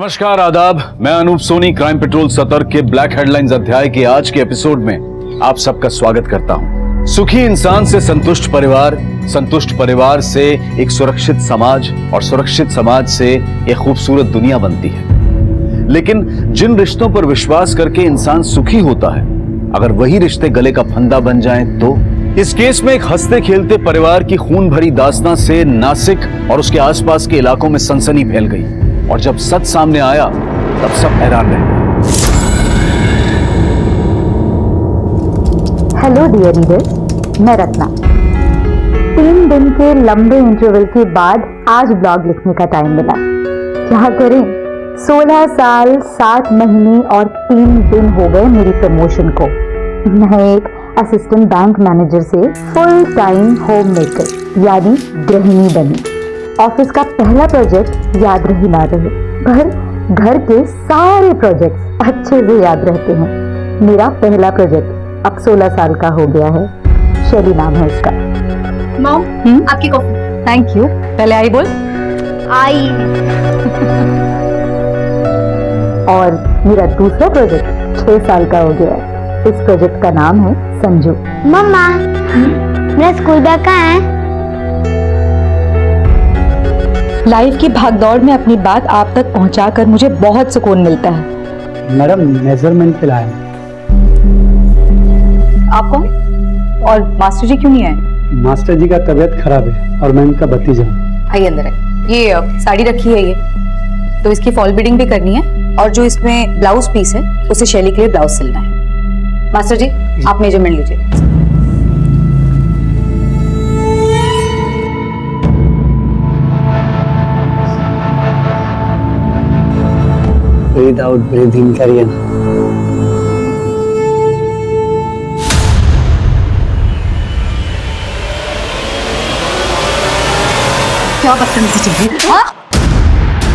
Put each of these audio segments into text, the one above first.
नमस्कार आदाब, मैं अनूप सोनी क्राइम पेट्रोल सतर्क के ब्लैक हेडलाइंस अध्याय के आज के एपिसोड में आप सबका स्वागत करता हूं। सुखी इंसान से संतुष्ट परिवार से एक सुरक्षित समाज और सुरक्षित समाज से एक खूबसूरत दुनिया बनती है। लेकिन जिन रिश्तों पर विश्वास करके इंसान सुखी होता है, अगर वही रिश्ते गले का फंदा बन जाएं तो इस केस में एक हंसते खेलते परिवार की खून भरी दास्तां से नासिक और उसके आसपास के इलाकों में सनसनी फैल गई और जब सच सामने आया तब सब हैरान रह गए। हेलो डियर रीडर्स, मैं रत्ना। 3 दिन के लंबे इंटरवल के बाद आज ब्लॉग लिखने का टाइम मिला। क्या करें, 16 साल 7 महीने और 3 दिन हो गए मेरी प्रमोशन को। मैं एक असिस्टेंट बैंक मैनेजर से फुल टाइम होम मेकर यानी गृहिणी बनी। ऑफिस का पहला प्रोजेक्ट याद रही ना रहे, पर घर के सारे प्रोजेक्ट्स अच्छे से याद रहते हैं। मेरा पहला प्रोजेक्ट अब 16 साल का हो गया है। शैली नाम है इसका। मॉम, आपकी कॉफी। Thank you. पहले आई बोल। आई। और मेरा दूसरा प्रोजेक्ट 6 साल का हो गया है। इस प्रोजेक्ट का नाम है संजू। मम्मा, मेरा स्कूल बैग कहाँ है? लाइफ की भागदौड़ में अपनी बात आप तक पहुंचाकर मुझे बहुत सुकून मिलता है। मैडम, मेजरमेंट पे लाए। आप कौन? और मास्टर जी क्यों नहीं आए? मास्टर जी का तबीयत खराब है और मैं इनका भतीजा हूँ। आइए अंदर आइए। ये साड़ी रखी है, ये तो इसकी फॉल बीडिंग भी करनी है और जो इसमें ब्लाउज पीस है उसे शैली के लिए ब्लाउज सिलना है। मास्टर जी, आप मेजरमेंट लीजिए। ब्रीथ आउट, ब्रीथ इन करिए ना। क्या बदतमीजी चल रही है? हाँ?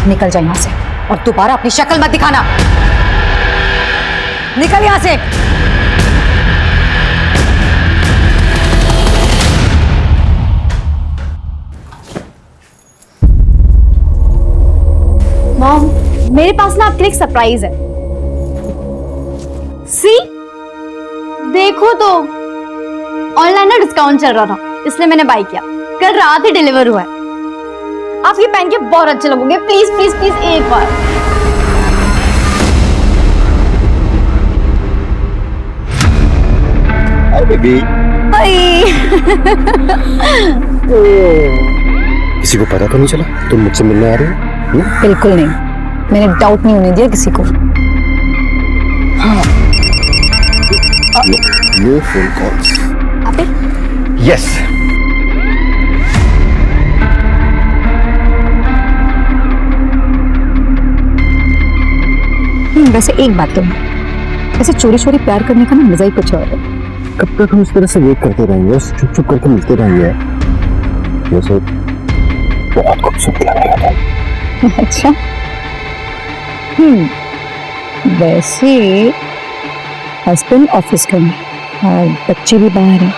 निकल जाए यहाँ से और दोबारा अपनी शक्ल मत दिखाना। निकल यहाँ से। मॉम, मेरे पास ना आपके लिए एक सरप्राइज है। सी, देखो तो ऑनलाइन ना डिस्काउंट चल रहा था, इसलिए मैंने बाय किया। कल रात ही डिलीवर हुआ है। आप ये पहन के बहुत अच्छे लगोगे। प्लीज प्लीज प्लीज एक बार। Hi baby. किसी को पता तो नहीं चला तुम मुझसे मिलने आ रहे हो? बिल्कुल नहीं, मैंने डाउट नहीं होने दिया किसी को। No phone calls. यस। वैसे एक बात तो है, वैसे चोरी चोरी प्यार करने का ना मजा ही कुछ और है। कब तक हम इस तरह से वेट करते रहेंगे, चुप चुप करके मिलते रहेंगे? ये सब बहुत खूबसूरत लगेगा था। अच्छा, वैसे हस्बैंड ऑफिस गए और बच्चे भी बाहर हैं,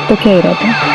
तो क्या इरादा है?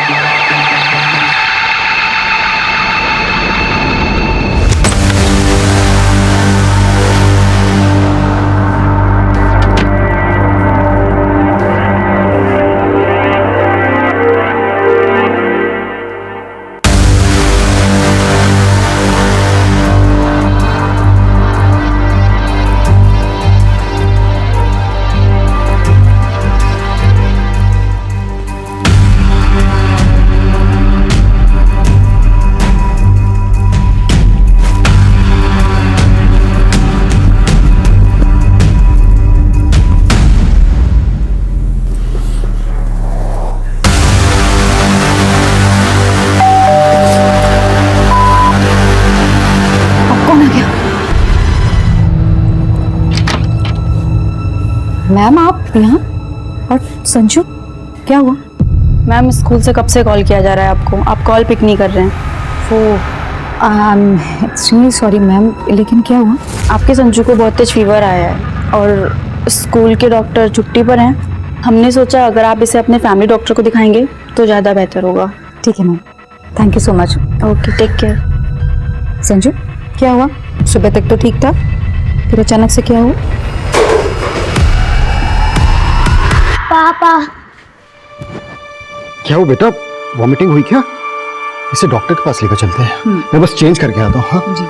मैम, आप यहाँ? और संजू, क्या हुआ? मैम, स्कूल से कब से कॉल किया जा रहा है आपको, आप कॉल पिक नहीं कर रहे हैं। वो एक्सट्रीमली सॉरी मैम, लेकिन क्या हुआ? आपके संजू को बहुत तेज फीवर आया है और स्कूल के डॉक्टर छुट्टी पर हैं। हमने सोचा अगर आप इसे अपने फैमिली डॉक्टर को दिखाएंगे तो ज़्यादा बेहतर होगा। ठीक है ma'am, thank you so much. Okay, take care. Sanju, क्या हुआ? सुबह तक तो ठीक था, फिर अचानक से क्या हुआ? पापा क्या हुआ बेटा, वॉमिटिंग हुई क्या? इसे डॉक्टर के पास लेकर चलते हैं। मैं बस चेंज करके आता हूँ। हाँ जी।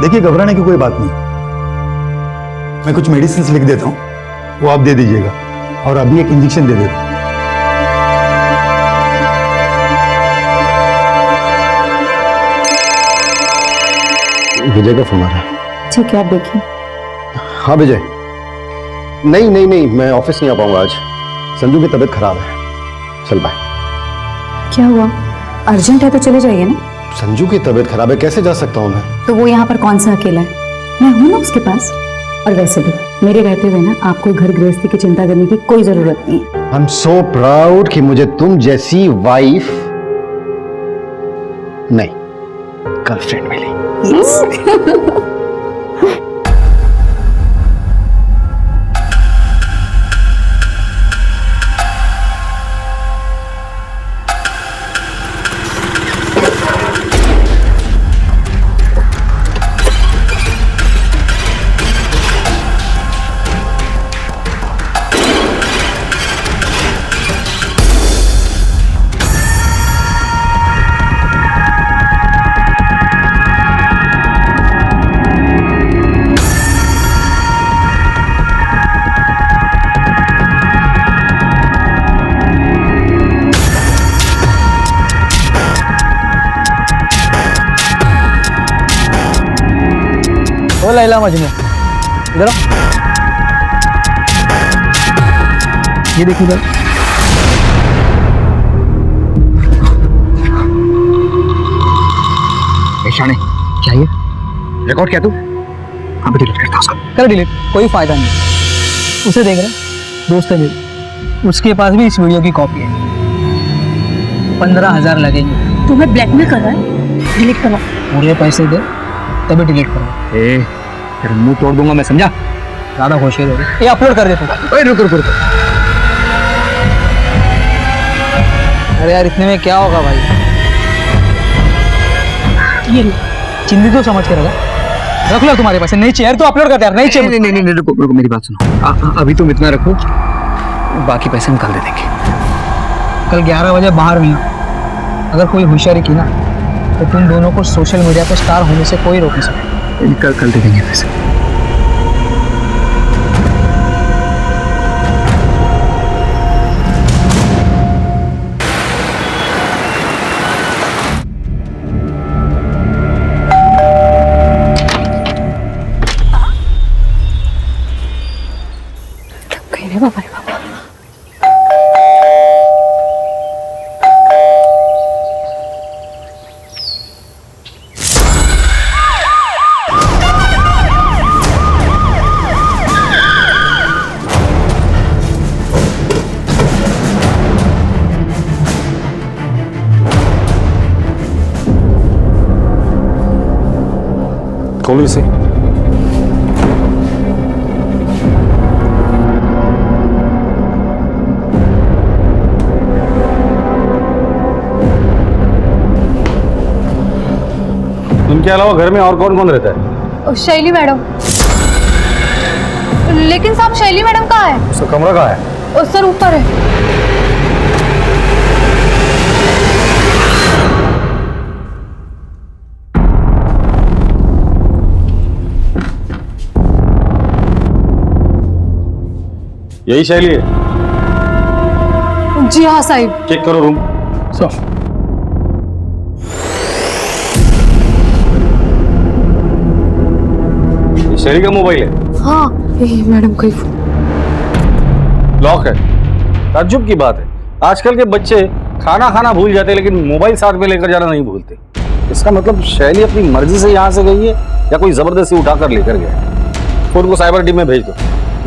देखिए, घबराने की कोई बात नहीं। मैं कुछ मेडिसिन लिख देता हूँ, वो आप दे दीजिएगा, और अभी एक इंजेक्शन दे देता हूँ। विजय का फोन आ रहा है। ठीक है, आप देखिए। हाँ विजय, नहीं, मैं ऑफिस नहीं आ पाऊंगा आज। संजू की तबीयत खराब है। चल बाय। क्या हुआ? अर्जेंट है तो चले जाइए ना। संजू की तबीयत खराब है, कैसे जा सकता हूँ मैं? तो वो यहाँ पर कौन सा अकेला है? मैं हूं ना उसके पास। और वैसे भी मेरे रहते हुए ना आपको घर गृहस्थी की चिंता करने की कोई जरूरत नहीं है। आई एम सो प्राउड कि मुझे तुम जैसी वाइफ नहीं, गर्लफ्रेंड मिली। ओ लैला मजनू, इधर आओ। ये देखो इधर। शाने, क्या ये रिकॉर्ड किया तू? हाँ डिलीट करता उसको। कर डिलीट, कोई फायदा नहीं। उसे देख रहा है, दोस्त है मेरी, उसके पास भी इस वीडियो की कॉपी है। 15,000 लगेंगे। तुम्हें ब्लैकमेल कर रहा है? डिलीट करो। पूरे पैसे दे तभी डिलीट करो। तेरा मुंह तोड़ दूंगा मैं, समझा? ज्यादा खुशी हो रही। ये अपलोड कर दे तू। ओए रुक। अरे यार, इतने में क्या होगा भाई? ये चिंदी तो समझ के रख लो तुम्हारे पास। नई चेयर तो अपलोड कर दे यार। नई चेयर। नहीं, रुको, मेरी बात सुनो। अभी तुम इतना रखो, बाकी पैसे हम कल दे देंगे। कल 11 बजे बाहर नहीं हो। अगर कोई होशियारी की ना तो तुम दोनों को सोशल मीडिया पे स्टार होने से कोई रोक नहीं सकता। कल दे देंगे पैसे। रे बाबा, रे बाबा। खोलो इसे। इनके अलावा घर में और कौन कौन रहता है? शैली मैडम। लेकिन साहब, शैली मैडम कहाँ है? उसका कमरा कहाँ है? सर ऊपर है। यही शैली है? जी हाँ साहिब। चेक करो रूम। शैली का मोबाइल है? हाँ, मैडम कोई लॉक है। ताज्जुब की बात है, आजकल के बच्चे खाना खाना भूल जाते हैं लेकिन मोबाइल साथ में लेकर जाना नहीं भूलते। इसका मतलब शैली अपनी मर्जी से यहाँ से गई है या कोई जबरदस्ती उठाकर लेकर गया है। फोन को साइबर टीम में भेज दो।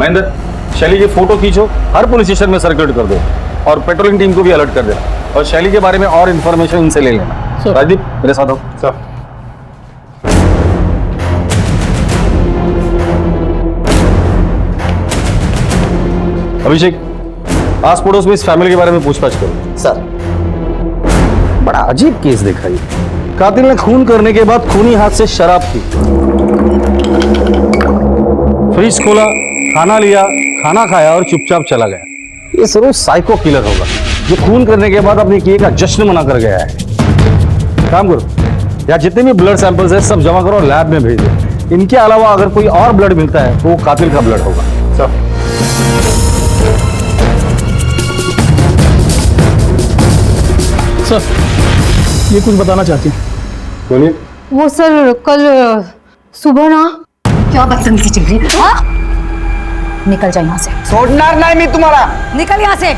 महेंद्र, शैली की फोटो खींचो, हर पुलिस स्टेशन में सर्कुलेट कर दो और पेट्रोलिंग टीम को भी अलर्ट कर देना। और शैली के बारे में और इन्फॉर्मेशन इनसे ले लेना। राजदीप, मेरे साथ हो। सर, अभिषेक, आस पड़ोस में इस फैमिली के बारे में पूछताछ करो। सर। बड़ा अजीब केस देखा ये। कातिल ने खून करने के बाद खूनी हाथ से शराब पी, फ्रिज खोला, खाना लिया, खाना खाया और चुपचाप चला गया। ये जरूर साइको किलर होगा जो खून करने के बाद अपने किए का जश्न मना कर गया है। काम करो, या जितने भी ब्लड सैंपल्स है सब जमा करो और लैब में भेज दो। इनके अलावा अगर कोई और ब्लड मिलता है तो वो कातिल का ब्लड होगा। सब सर, ये कुछ बताना चाहती हूँ। बोलिए। वो सर कल सुबह ना। क्या बदतमीजी चल रही है? हाँ? निकल जाए यहाँ से। छोड़ना नहीं मैं तुम्हारा। निकल यहाँ से।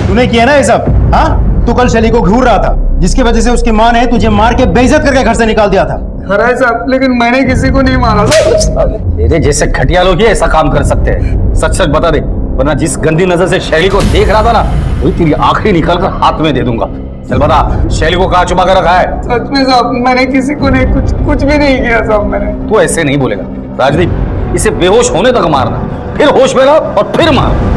तूने किया ना ये सब? हाँ, तू कल शैली को घूर रहा था जिसकी वजह से उसकी माँ ने तुझे मार के बेइज्जत करके घर से निकाल दिया था। खरा है साहब, लेकिन मैंने किसी को नहीं मारा। तेरे जैसे घटिया लोग ही ऐसा काम कर सकते हैं। सच सच बता दे, वरना जिस गंदी नजर से शैली को देख रहा था ना, वही तेरी आखिरी निकाल कर हाथ में दे दूंगा। चल बता, शैली को कहाँ छुपा कर रखा है? सच में साहब, मैंने किसी को नहीं, कुछ भी नहीं किया साहब मैंने। तू ऐसे नहीं बोलेगा राजदीप। इसे बेहोश होने तक मारना, फिर होश में ला और फिर मार।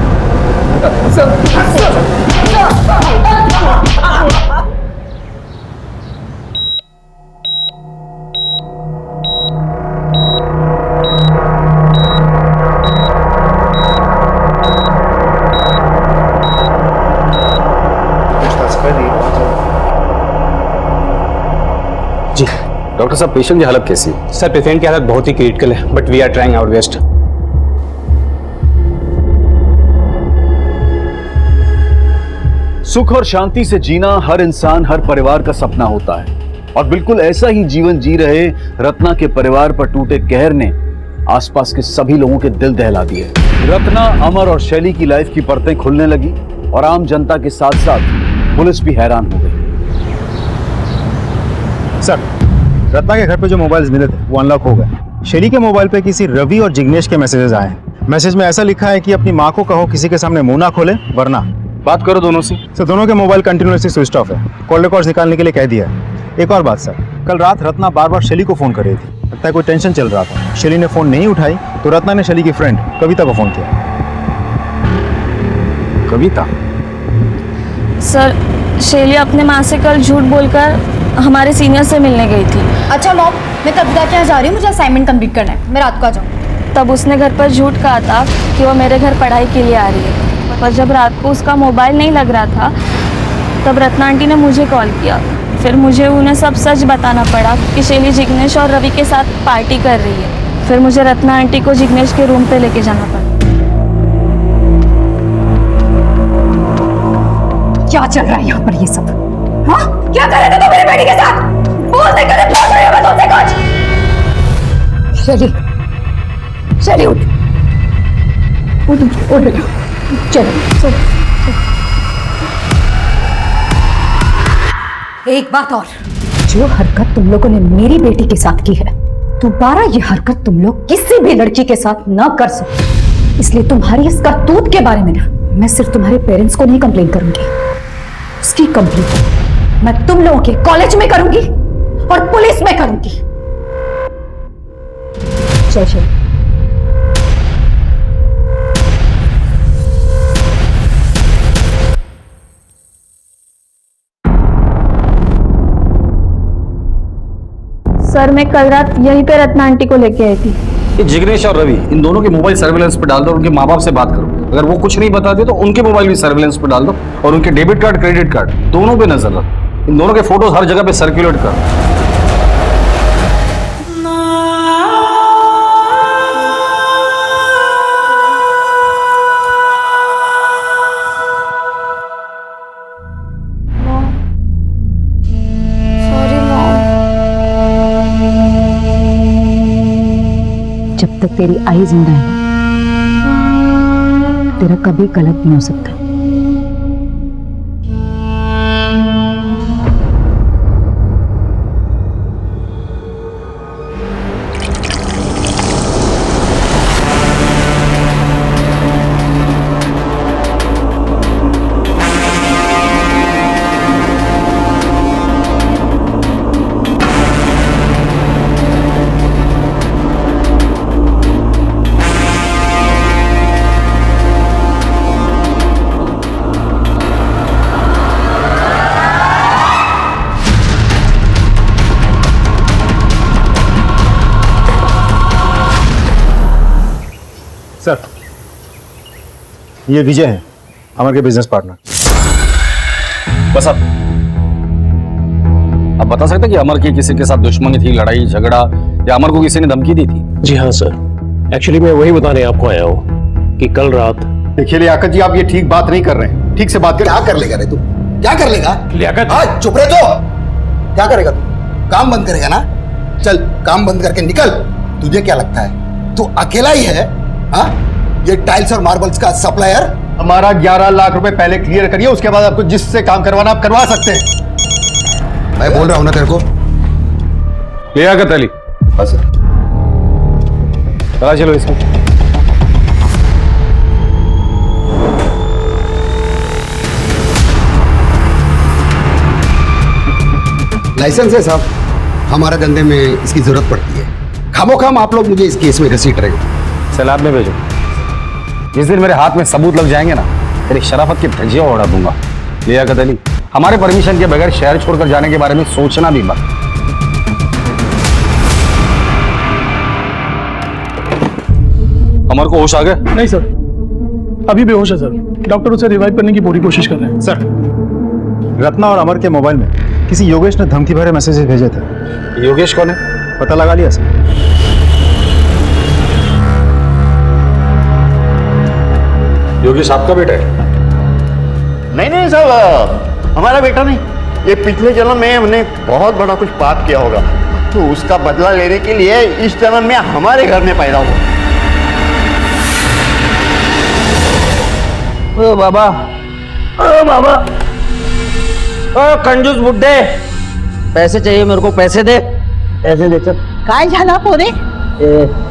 जी डॉक्टर साहब, पेशेंट की हालत कैसी है? सर, पेशेंट की हालत बहुत ही क्रिटिकल है, but we are trying our best. सुख और शांति से जीना हर इंसान, हर परिवार का सपना होता है, और बिल्कुल ऐसा ही जीवन जी रहे रत्ना के परिवार पर टूटे कहर ने आसपास के सभी लोगों के दिल दहला दिए। रत्ना, अमर और शैली की लाइफ की परतें खुलने लगी और आम जनता के साथ साथ पुलिस भी हैरान हो गई। सर, रत्ना के घर पे जो मोबाइल्स मिले थे वो अनलॉक हो गए। शैली के मोबाइल पे किसी रवि और जिग्नेश के मैसेजेस आए हैं। मैसेज में ऐसा लिखा है कि अपनी माँ को कहो किसी के सामने मुंह ना खोले वरना। बात करो दोनों से। सर, दोनों के मोबाइल कंटिन्यूअसली स्विच ऑफ है। कॉल रिकॉर्ड्स निकालने के लिए कह दिया है। एक और बात सर, कल रात रत्ना बार बार शैली को फोन कर रही थी। लगता है कोई टेंशन चल रहा था। शैली ने फोन नहीं उठाई तो रत्ना ने शैली की फ्रेंड कविता को फोन किया। कविता? सर, शैली अपने माँ से कल झूठ बोलकर हमारे सीनियर से मिलने गई थी। अच्छा मॉम, मैं कविता के यहाँ जा रही हूँ, मुझे असाइनमेंट कंप्लीट करना है, मैं रात को आ जाऊँ। तब उसने घर पर झूठ कहा था कि वो मेरे घर पढ़ाई के लिए आ रही है। पर जब रात को उसका मोबाइल नहीं लग रहा था तब रत्ना आंटी ने मुझे कॉल किया। फिर मुझे उन्हें सब सच बताना पड़ा कि शैली जिग्नेश और रवि के साथ पार्टी कर रही है। फिर मुझे रत्ना आंटी को जिग्नेश के रूम पे लेके जाना पड़ा। क्या चल रहा है यहाँ पर ये सब? हाँ? क्या कर रहे थे तुम मेरी बेटी के साथ? बोल दे, कदम पूछ रही हूँ मैं तुमसे कुछ। शैली, शैली उठ बेटा, चलो। एक बात और, जो हरकत तुम लोगों ने मेरी बेटी के साथ की है, दोबारा ये हरकत तुम लोग किसी भी लड़की के साथ ना कर सकते। इसलिए तुम्हारी इस करतूत के बारे में ना मैं सिर्फ तुम्हारे पेरेंट्स को नहीं कंप्लेन करूंगी, उसकी कंप्लेन मैं तुम लोगों के कॉलेज में करूंगी और पुलिस में करूंगी। चल चल। सर, मैं कल रात यहीं पे रत्ना आंटी को लेके आई थी। ये जिग्नेश और रवि, इन दोनों के मोबाइल सर्विलेंस पे डाल दो, उनके माँ बाप से बात करो। अगर वो कुछ नहीं बताते तो उनके मोबाइल भी सर्विलेंस पे डाल दो और उनके डेबिट कार्ड, क्रेडिट कार्ड दोनों पे नजर रखो। इन दोनों के फोटोज हर जगह पे सर्कुलेट करो। जब तक तेरी आई जिंदा है तेरा कभी गलत नहीं हो सकता। सर, ये विजय है, अमर के बिजनेस पार्टनर। बस अब बता सकते कि अमर की किसी के साथ दुश्मनी थी, लड़ाई झगड़ा, या अमर को किसी ने धमकी दी थी? जी हाँ सर, एक्चुअली मैं वही बताने आपको आया हूँ कि कल रात। देखिए लियाकत जी, आप ये ठीक बात नहीं कर रहे हैं। ठीक से बात कर। क्या कर लेगा रे तू? क्या कर लेगा लियाकत? हाँ, चुप रहे तो। क्या करेगा तू? काम बंद करेगा ना? चल काम बंद करके निकल। तुझे क्या लगता है तू अकेला ही है? हाँ, ये टाइल्स और मार्बल्स का सप्लायर। हमारा 11 लाख रुपए पहले क्लियर करिए, उसके बाद आपको जिससे काम करवाना आप करवा सकते हैं। मैं बोल रहा हूं ना तेरे को। लियाकत अली, बस चला चलो इसको। लाइसेंस है साहब, हमारे धंधे में इसकी जरूरत पड़ती है। खामोखाम आप लोग मुझे इस केस में घसीट रहे हो। सैलाब में भेजो। जिस दिन मेरे हाथ में सबूत लग जाएंगे ना, तेरी शराफत की धज्जियां उड़ा दूंगा। लियाकत अली, हमारे परमिशन के बगैर शहर छोड़कर जाने के बारे में सोचना भी मत। अमर को होश आ गया? नहीं सर, अभी बेहोश है सर। डॉक्टर उसे रिवाइव करने की पूरी कोशिश कर रहे हैं। सर, रत्ना और अमर के मोबाइल में किसी योगेश ने धमकी भरे मैसेजेस भेजे थे। योगेश कौन है? पता लगा लिया सर। योगेश आपका बेटा है? नहीं नहीं साहब, हमारा बेटा नहीं। ये पिछले जन्म में हमने बहुत बड़ा कुछ पाप किया होगा, तो उसका बदला लेने के लिए इस जन्म में हमारे घर में पैदा हुआ। ओ बाबा, ओ बाबा, ओ कंजूस बुड्ढे, पैसे चाहिए मेरे को, पैसे दे। पैसे दे चल। काय झाला पोरे?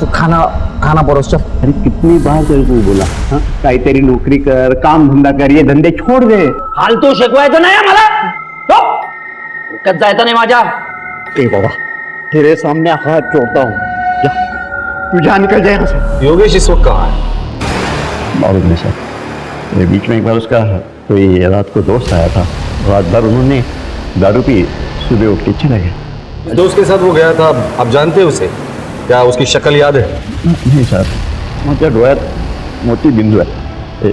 तू खाना परोस चल। अरे कितनी बार तेरे को बोला, हाँ काही तेरी नौकरी कर, काम धंधा कर, ये धंधे छोड़ दे। फालतू शिकवायचं नाही मला, कत जायचं नाही माझ्या। ए बाबा, तेरे सामने हाथ जोड़ता हूँ, जा तू जा, निकल जाए यहाँ से। योगेश इस वक्त कहाँ है? मालूम नहीं सर, मेरे बीच में एक बार उसका कोई रात को दोस्त आया था, रात भर उन्होंने दारू पी, सुबह उठ के चला गया। दोस्त के साथ वो गया था, आप जानते हैं उसे? क्या उसकी शक्ल याद है? नहीं सर, माझ्या डोळ्यात मोठी बिंदू आहे,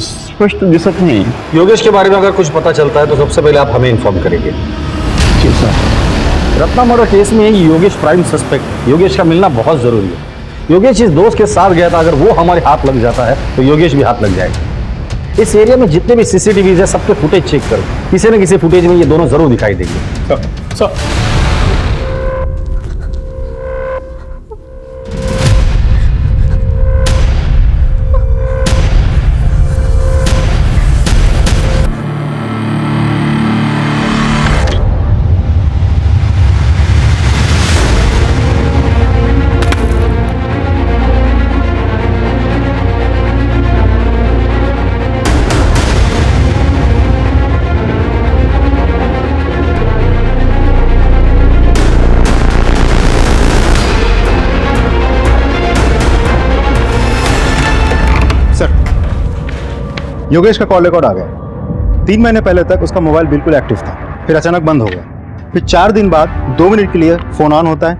स्पष्ट दिसत नहीं। योगेश के बारे में अगर कुछ पता चलता है तो सबसे पहले आप हमें इन्फॉर्म करेंगे। जी सर। रत्ना मर्डर केस में योगेश प्राइम सस्पेक्ट, योगेश का मिलना बहुत जरूरी है। योगेश इस दोस्त के साथ गया था, अगर वो हमारे हाथ लग जाता है तो योगेश भी हाथ लग जाएगा। इस एरिया में जितने भी सीसीटीवी है सबके फुटेज चेक करो, किसी न किसी फुटेज में ये दोनों जरूर दिखाई देंगे। सर, योगेश का कॉल रिकॉर्ड आ गया। 3 महीने पहले तक उसका मोबाइल बिल्कुल एक्टिव था, फिर अचानक बंद हो गया। फिर 4 दिन बाद 2 मिनट के लिए फोन ऑन होता है,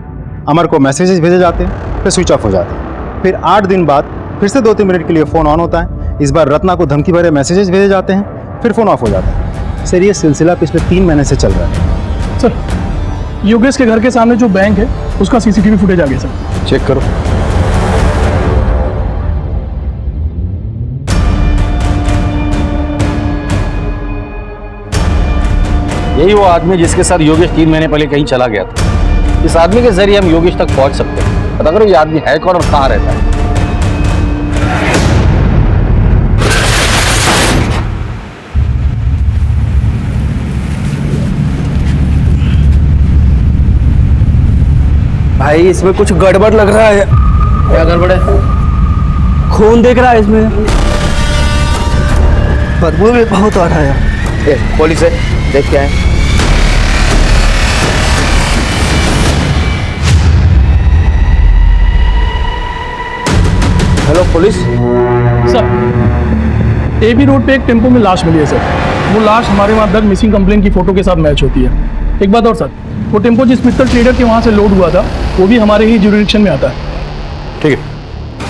अमर को मैसेजेस भेजे जाते हैं, फिर स्विच ऑफ हो जाते हैं। फिर 8 दिन बाद फिर से 2-3 मिनट के लिए फोन ऑन होता है, इस बार रत्ना को धमकी भरे मैसेजेस भेजे जाते हैं, फिर फोन ऑफ हो जाता है। सर, ये सिलसिला पिछले 3 महीने से चल रहा है। सर, योगेश के घर के सामने जो बैंक है उसका सीसीटीवी फुटेज आ गया सर। चेक करो। यही वो आदमी जिसके साथ योगेश 3 महीने पहले कहीं चला गया था। इस आदमी के जरिए हम योगेश तक पहुंच सकते हैं। पता करो ये आदमी है कौन और कहां रहता है। भाई इसमें कुछ गड़बड़ लग रहा है। क्या गड़बड़ है? खून दिख रहा है इसमें, बदबू भी बहुत आ रहा है। पुलिस है, देख क्या है। Hello police. Sir, AB road पे एक टेम्पो में लाश मिली है सर। वो लाश हमारे वहाँ दर्ज मिसिंग कंप्लेन की फोटो के साथ मैच होती है। एक बात और सर, वो टेम्पो जिस मित्तल ट्रेडर के वहाँ से लोड हुआ था वो भी हमारे ही जुरिडिक्शन में आता है। ठीक है,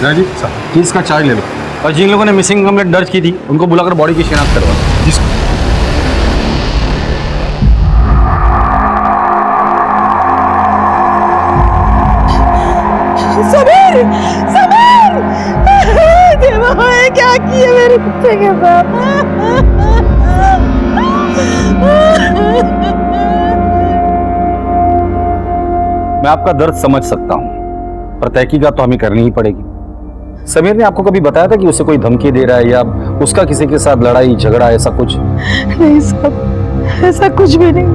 राजीव केस का चार्ज ले लो और जिन लोगों ने मिसिंग कंप्लेंट दर्ज की थी उनको बुलाकर बॉडी की शिनाख्त करवा। समीर समीर देवा है क्या किया मेरे कुत्ते के साथ। मैं आपका दर्द समझ सकता हूँ पर तहकीकात तो हमें करनी ही पड़ेगी। समीर ने आपको कभी बताया था कि उसे कोई धमकी दे रहा है या उसका किसी के साथ लड़ाई झगड़ा ऐसा कुछ? नहीं साहब, ऐसा कुछ भी नहीं।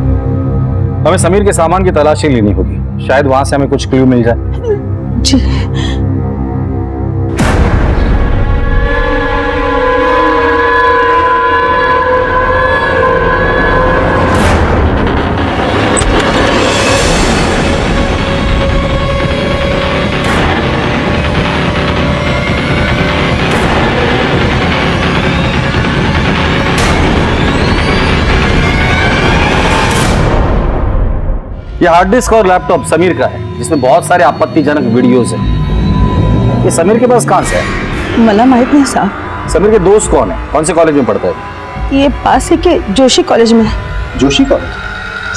हमें समीर के सामान की तलाशी लेनी होगी, शायद वहां से हमें कुछ क्लू मिल जाए। जी ये हार्ड डिस्क और लैपटॉप समीर का है जिसमें बहुत सारे आपत्तिजनक वीडियोस हैं। ये समीर के पास कहां से है? मला माहित नहीं साहब। समीर के दोस्त कौन है? कौन से कॉलेज में पढ़ता है? ये पास ही के जोशी कॉलेज में है। जोशी कॉलेज?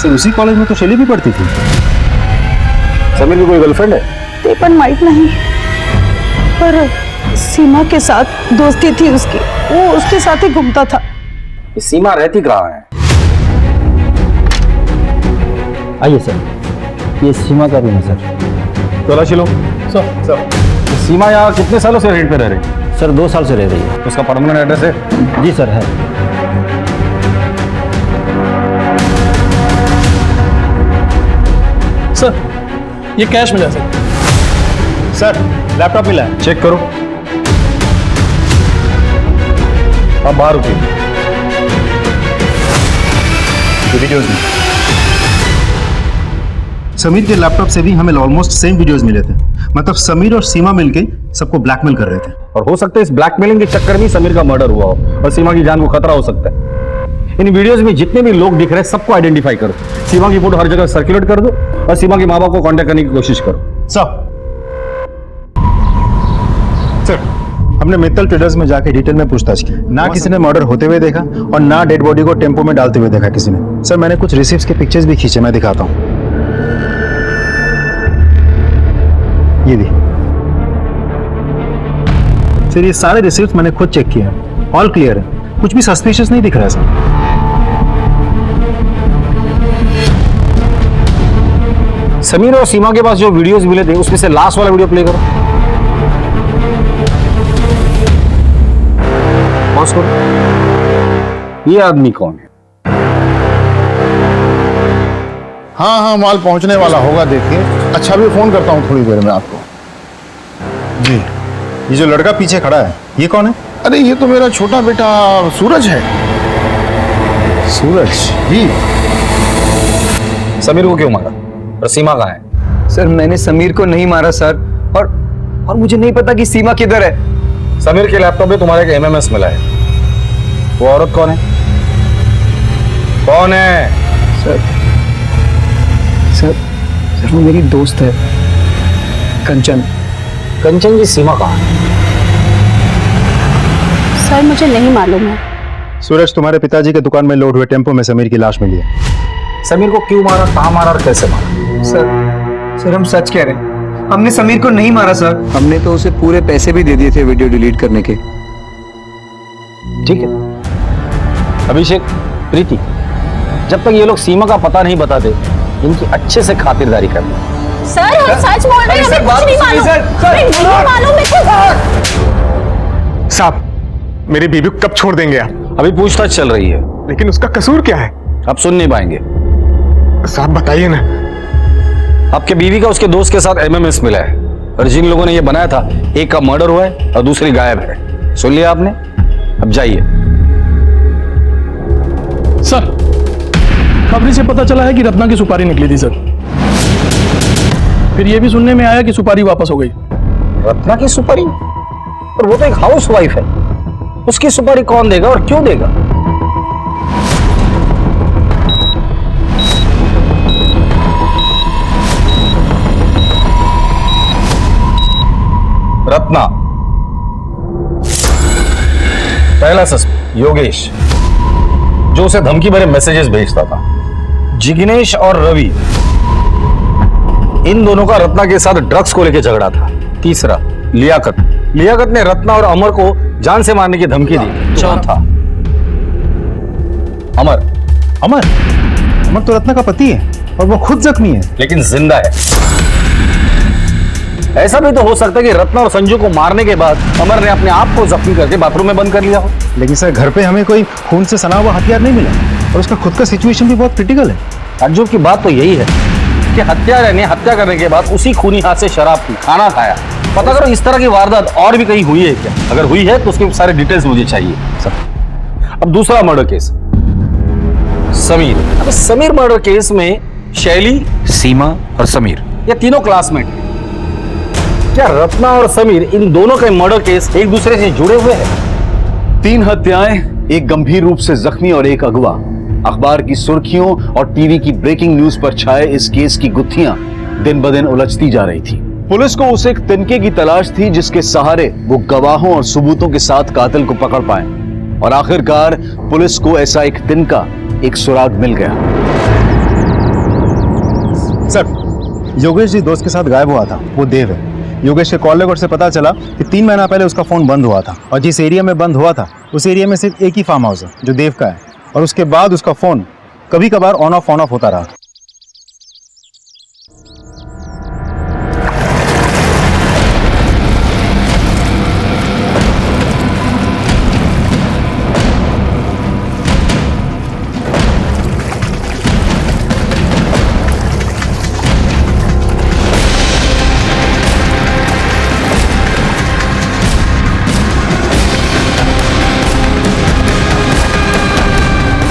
सर उसी कॉलेज में तो शैली भी पढ़ती थी। समीर की कोई गर्लफ्रेंड है? ते पण माहित नहीं, पर सीमा के साथ दोस्ती थी उसकी, वो उसके साथ ही घूमता था। ये सीमा रहती कहाँ है? आइए सर, ये सीमा का रूम है सर। तलाशी लो। सर सीमा यहाँ कितने सालों से रेंट पे रह रही है? सर 2 साल से रह रही है। उसका परमानेंट एड्रेस है? जी सर है। सर ये कैश मिला सर। सर लैपटॉप मिला है, चेक करो। आप बाहर रुकिए। वीडियोज में समीर के लैपटॉप से भी हमें ऑलमोस्ट सेम वीडियोस मिले थे। मतलब समीर और सीमा मिलके सबको ब्लैकमेल कर रहे थे। और हो सकता है इस ब्लैकमेलिंग के चक्कर में समीर का मर्डर हुआ हो और सीमा की जान को खतरा हो सकता है। इन वीडियोस में जितने भी लोग दिख रहे हैं सबको आइडेंटिफाई करो। सीमा की फोटो हर जगह सर्कुलेट कर दो और सीमा के माँ बाप को कांटेक्ट करने की कोशिश करो। सर हमने मित्तल ट्रेडर्स में जाके डिटेल में पूछताछ की। ना किसी ने मर्डर होते हुए देखा और ना डेड बॉडी को टेम्पो में डालते हुए देखा किसी ने। सर मैंने कुछ रिसिप्ट्स के पिक्चर्स भी खींचे, मैं दिखाता हूँ। ये भी सर, ये सारे रिसिप्ट्स मैंने खुद चेक किए हैं, ऑल क्लियर है, कुछ भी सस्पिशियस नहीं दिख रहा है सर। समीर और सीमा के पास जो वीडियोस मिले थे उसमें से लास्ट वाला वीडियो प्ले करो। पॉज करो। ये आदमी कौन है? हाँ माल पहुंचने वाला होगा, देखिए। अच्छा भी फोन करता हूँ थोड़ी देर में आपको। जी ये जो लड़का पीछे खड़ा है ये कौन है? अरे ये तो मेरा छोटा बेटा सूरज है। सूरज जी। समीर को क्यों मारा और सीमा कहाँ है? सर मैंने समीर को नहीं मारा सर, और मुझे नहीं पता कि सीमा किधर है। समीर के लैपटॉप में तुम्हारे एक एमएमएस मिला है। वो औरत कौन है? कौन है? सर वो मेरी दोस्त है कंचन। कंचन जी सीमा कहाँ है? सर मुझे नहीं मालूम है। सूरज तुम्हारे पिताजी के दुकान में लोड हुए टेम्पो में समीर की लाश मिली है। समीर को क्यों मारा, कहाँ मारा और कैसे मारा? सर हम सच कह रहे हैं, हमने समीर को नहीं मारा सर। हमने तो उसे पूरे पैसे भी दे दिए थे वीडियो डिलीट करने के। ठीक है अभिषेक, प्रीति, जब तक ये लोग सीमा का पता नहीं बताते इनकी अच्छे से खातिरदारी करना। सर हम सच बोल रहे हैं, हमें कुछ नहीं मालूम। हमें नहीं मालूम है। साहब मेरी बीबी को कब छोड़ देंगे आप? अभी पूछताछ चल रही है। लेकिन उसका कसूर क्या है? आप सुन नहीं पाएंगे। साहब बताइए ना। आपके बीवी का उसके दोस्त के साथ एमएमएस मिला है और जिन लोगों ने ये बनाया था एक का मर्डर हुआ है और दूसरी गायब है। सुन लिया आपने? अब जाइए। सर खबरी से पता चला है कि रत्ना की सुपारी निकली थी सर। फिर ये भी सुनने में आया कि सुपारी वापस हो गई। रत्ना की सुपारी? और वो तो एक हाउस वाइफ है, उसकी सुपारी कौन देगा और क्यों देगा? रत्ना, पहला सस्पेक्ट योगेश, जो उसे धमकी भरे मैसेजेस भेजता था। जिग्नेश और रवि, इन दोनों का रत्ना के साथ ड्रग्स को लेकर झगड़ा था। तीसरा लियाकत, लियाकत ने रत्ना और अमर को जान से मारने की धमकी दी। चौथा अमर। अमर? अमर तो रत्ना का पति है और वो खुद जख्मी है, लेकिन जिंदा है। ऐसा भी तो हो सकता है कि रत्ना और संजू को मारने के बाद अमर ने अपने आप को जख्मी करके बाथरूम में बंद कर लिया हो। लेकिन सर घर पे हमें कोई खून से सना हुआ हथियार नहीं मिला और उसका खुद का सिचुएशन भी बहुत क्रिटिकल है। ताज्जुब की बात तो यही है कि हत्यारे ने हत्या करने के बाद उसी खूनी हाथ से शराब पी, खाना खाया। पता करो इस तरह की वारदात और भी कहीं हुई है क्या? अगर हुई है तो उसके सारे डिटेल्स मुझे चाहिए सब। अब दूसरा मर्डर केस, समीर। अब समीर मर्डर केस में शैली, सीमा और समीर ये तीनों क्लासमेट हैं। क्या रत्ना और समीर इन दोनों के मर्डर केस एक दूसरे से जुड़े हुए हैं? 3 हत्याएं, एक गंभीर रूप से जख्मी और एक अगवा। अखबार की सुर्खियों और टीवी की ब्रेकिंग न्यूज पर छाए इस केस की गुत्थियां दिन ब दिन उलझती जा रही थी। पुलिस को उस एक तिनके की तलाश थी जिसके सहारे वो गवाहों और सबूतों के साथ कातिल को पकड़ पाए, और आखिरकार पुलिस को ऐसा एक तिनका, एक सुराग मिल गया। सर, योगेश जी दोस्त के साथ गायब हुआ था, वो देव है। योगेश के कॉल रिकॉर्ड से पता चला कि 3 महीना पहले उसका फोन बंद हुआ था, और जिस एरिया में बंद हुआ था उस एरिया में सिर्फ एक ही फार्म हाउस है जो देव का है, और उसके बाद उसका फोन कभी कभार ऑन ऑफ होता रहा।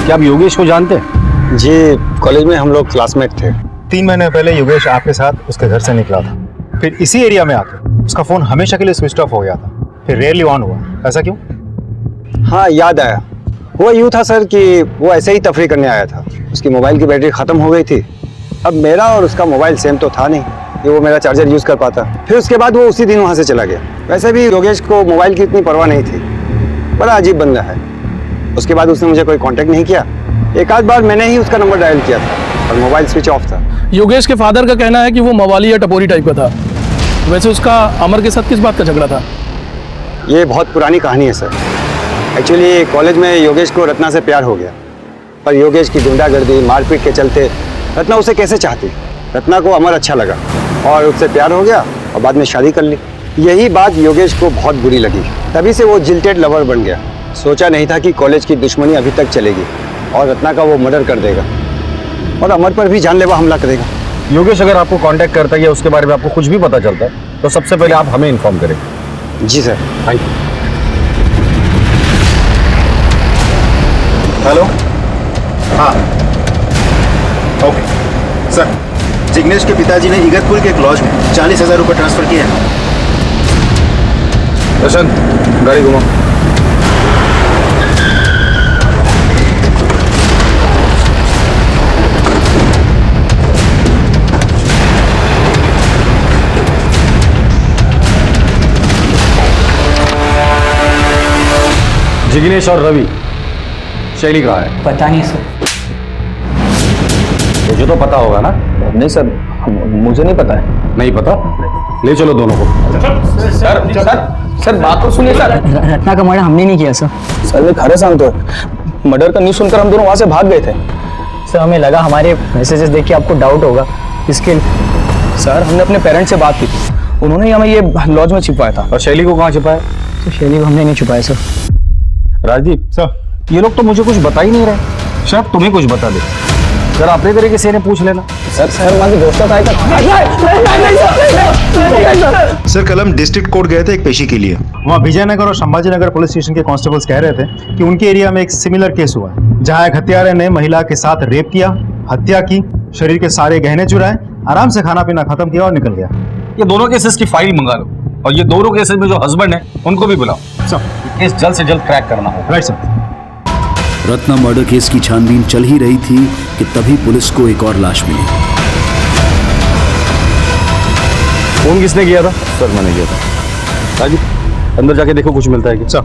क्या आप योगेश को जानते हैं? जी, कॉलेज में हम लोग क्लासमेट थे। 3 महीने पहले योगेश आपके साथ उसके घर से निकला था, फिर इसी एरिया में आकर उसका फोन हमेशा के लिए स्विच ऑफ हो गया था, फिर रेयरली ऑन हुआ। ऐसा क्यों? हाँ, याद आया। हुआ यूँ था सर कि वो ऐसे ही तफरी करने आया था, उसकी मोबाइल की बैटरी ख़त्म हो गई थी। अब मेरा और उसका मोबाइल सेम तो था नहीं कि वो मेरा चार्जर यूज़ कर पाता। फिर उसके बाद वो उसी दिन वहाँ से चला गया। वैसे भी योगेश को मोबाइल की इतनी परवाह नहीं थी, बड़ा अजीब बंदा है। उसके बाद उसने मुझे कोई कांटेक्ट नहीं किया। एक आध बार मैंने ही उसका नंबर डायल किया था और मोबाइल स्विच ऑफ था। योगेश के फादर का कहना है कि वो मवाली या टपोरी टाइप का था। वैसे उसका अमर के साथ किस बात का झगड़ा था? ये बहुत पुरानी कहानी है सर। एक्चुअली कॉलेज में योगेश को रत्ना से प्यार हो गया, पर योगेश की गुंडागर्दी, मारपीट के चलते रत्ना उसे कैसे चाहती। रत्ना को अमर अच्छा लगा और उससे प्यार हो गया और बाद में शादी कर ली। यही बात योगेश को बहुत बुरी लगी, तभी से वो जिल्टेड लवर बन गया। सोचा नहीं था कि कॉलेज की दुश्मनी अभी तक चलेगी और रत्ना का वो मर्डर कर देगा और अमर पर भी जानलेवा हमला करेगा। योगेश अगर आपको कांटेक्ट करता है या उसके बारे में आपको कुछ भी पता चलता है तो सबसे पहले आप हमें इन्फॉर्म करें। जी सर। Thank you. हेलो। हाँ, ओके सर। जिग्नेश के पिताजी ने इगतपुर के एक लॉज में 40,000 रुपये ट्रांसफर किए हैं। प्रशांत, गाड़ी घुमाओ। जिग्नेश और रवि, शैली कहाँ है? पता नहीं सर। मुझे तो पता होगा ना? नहीं सर, मुझे नहीं पता है। नहीं पता? ले चलो दोनों को। सर बात तो सुनिए सर। रत्ना का मर्डर हमने नहीं किया सर। सर मैं खरे सांगतो है, मर्डर का न्यूज़ सुनकर हम दोनों वहाँ से भाग गए थे। सर हमें लगा हमारे मैसेजेस देख के आपको डाउट होगा, इसके सर हमने अपने पेरेंट्स से बात की, उन्होंने ही हमें ये लॉज में छिपाया था। और शैली को कहाँ छिपाया? तो शैली को हमने नहीं छुपाया सर। राजदीप सर, ये लोग तो मुझे कुछ बता ही नहीं रहे। शायद तुम्हें कुछ बता दे। सर अपने तरीके से इन्हें पूछ लेना। सर हमारे दोस्तों का सर कल हम डिस्ट्रिक्ट कोर्ट गए थे एक पेशी के लिए। वहाँ विजयनगर और संभाजीनगर पुलिस स्टेशन के कांस्टेबल्स कह रहे थे कि उनके एरिया में एक सिमिलर केस हुआ है, जहाँ एक हत्यारे ने महिला के साथ रेप किया, हत्या की, शरीर के सारे गहने चुराए, आराम से खाना पीना खत्म किया और निकल गया। ये दोनों केसेस की फाइल मंगा लो और ये दोनों केसेस में जो हस्बैंड है उनको भी बुलाओ। सर केस जल्द से जल्द क्रैक करना है। Right sir. Ratna murder case की छानबीन चल ही रही थी कि तभी पुलिस को एक और लाश मिली। फोन किसने किया था? सर मैंने किया था। राजीव, अंदर जाके देखो कुछ मिलता है क्या? सर,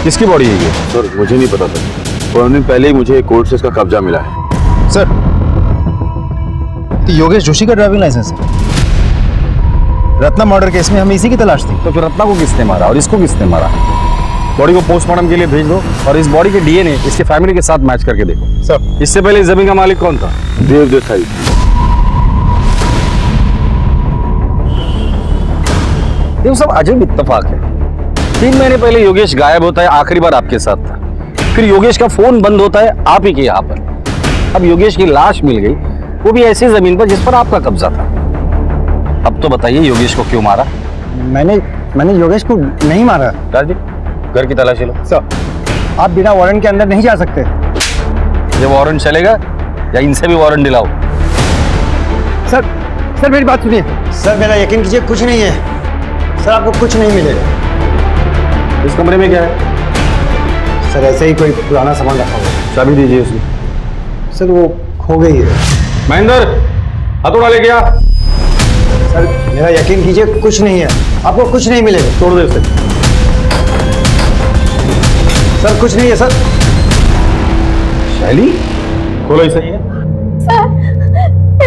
किसकी बॉडी है ये? सर मुझे नहीं पता था, थोड़ा दिन पहले ही मुझे कोर्ट से इसका कब्जा मिला है। सर, योगेश जोशी का ड्राइविंग लाइसेंस है। रत्ना मर्डर केस में हमें इसी की तलाश थी। तो फिर रत्ना को किसने मारा और इसको किसने मारा? बॉडी को पोस्टमार्टम के लिए भेज दो और इस बॉडी के डीएनए इसके फैमिली के साथ मैच करके देखो। सर, इससे पहले इस जमीन का मालिक कौन था? देव देसाई। ये सब अजीब इत्तेफाक है। 3 महीने पहले योगेश गायब होता है, आखिरी बार आपके साथ था। फिर योगेश का फोन बंद होता है आप ही के यहाँ पर। अब योगेश की लाश मिल गई, वो भी ऐसी जमीन पर जिस पर आपका कब्जा था। अब तो बताइए योगेश को क्यों मारा? मैंने योगेश को नहीं मारा। राजीव, घर की तलाशी लो। सर, आप बिना वारंट के अंदर नहीं जा सकते। ये वारंट चलेगा या इनसे भी वारंट दिलाओ? सर मेरी बात सुनिए। सर मेरा यकीन कीजिए, कुछ नहीं है सर, आपको कुछ नहीं मिलेगा। इस कमरे में क्या है? सर ऐसे ही कोई पुराना सामान रखा हुआ है। चाबी दीजिए उसकी। सर वो खो गई है। महेंद्र, हथौड़ा लेके आ। सर मेरा यकीन कीजिए, कुछ नहीं है, आपको कुछ नहीं मिलेगा। तोड़ दे उसे। सर कुछ नहीं है सर। शैली, खोलो इसे। सर,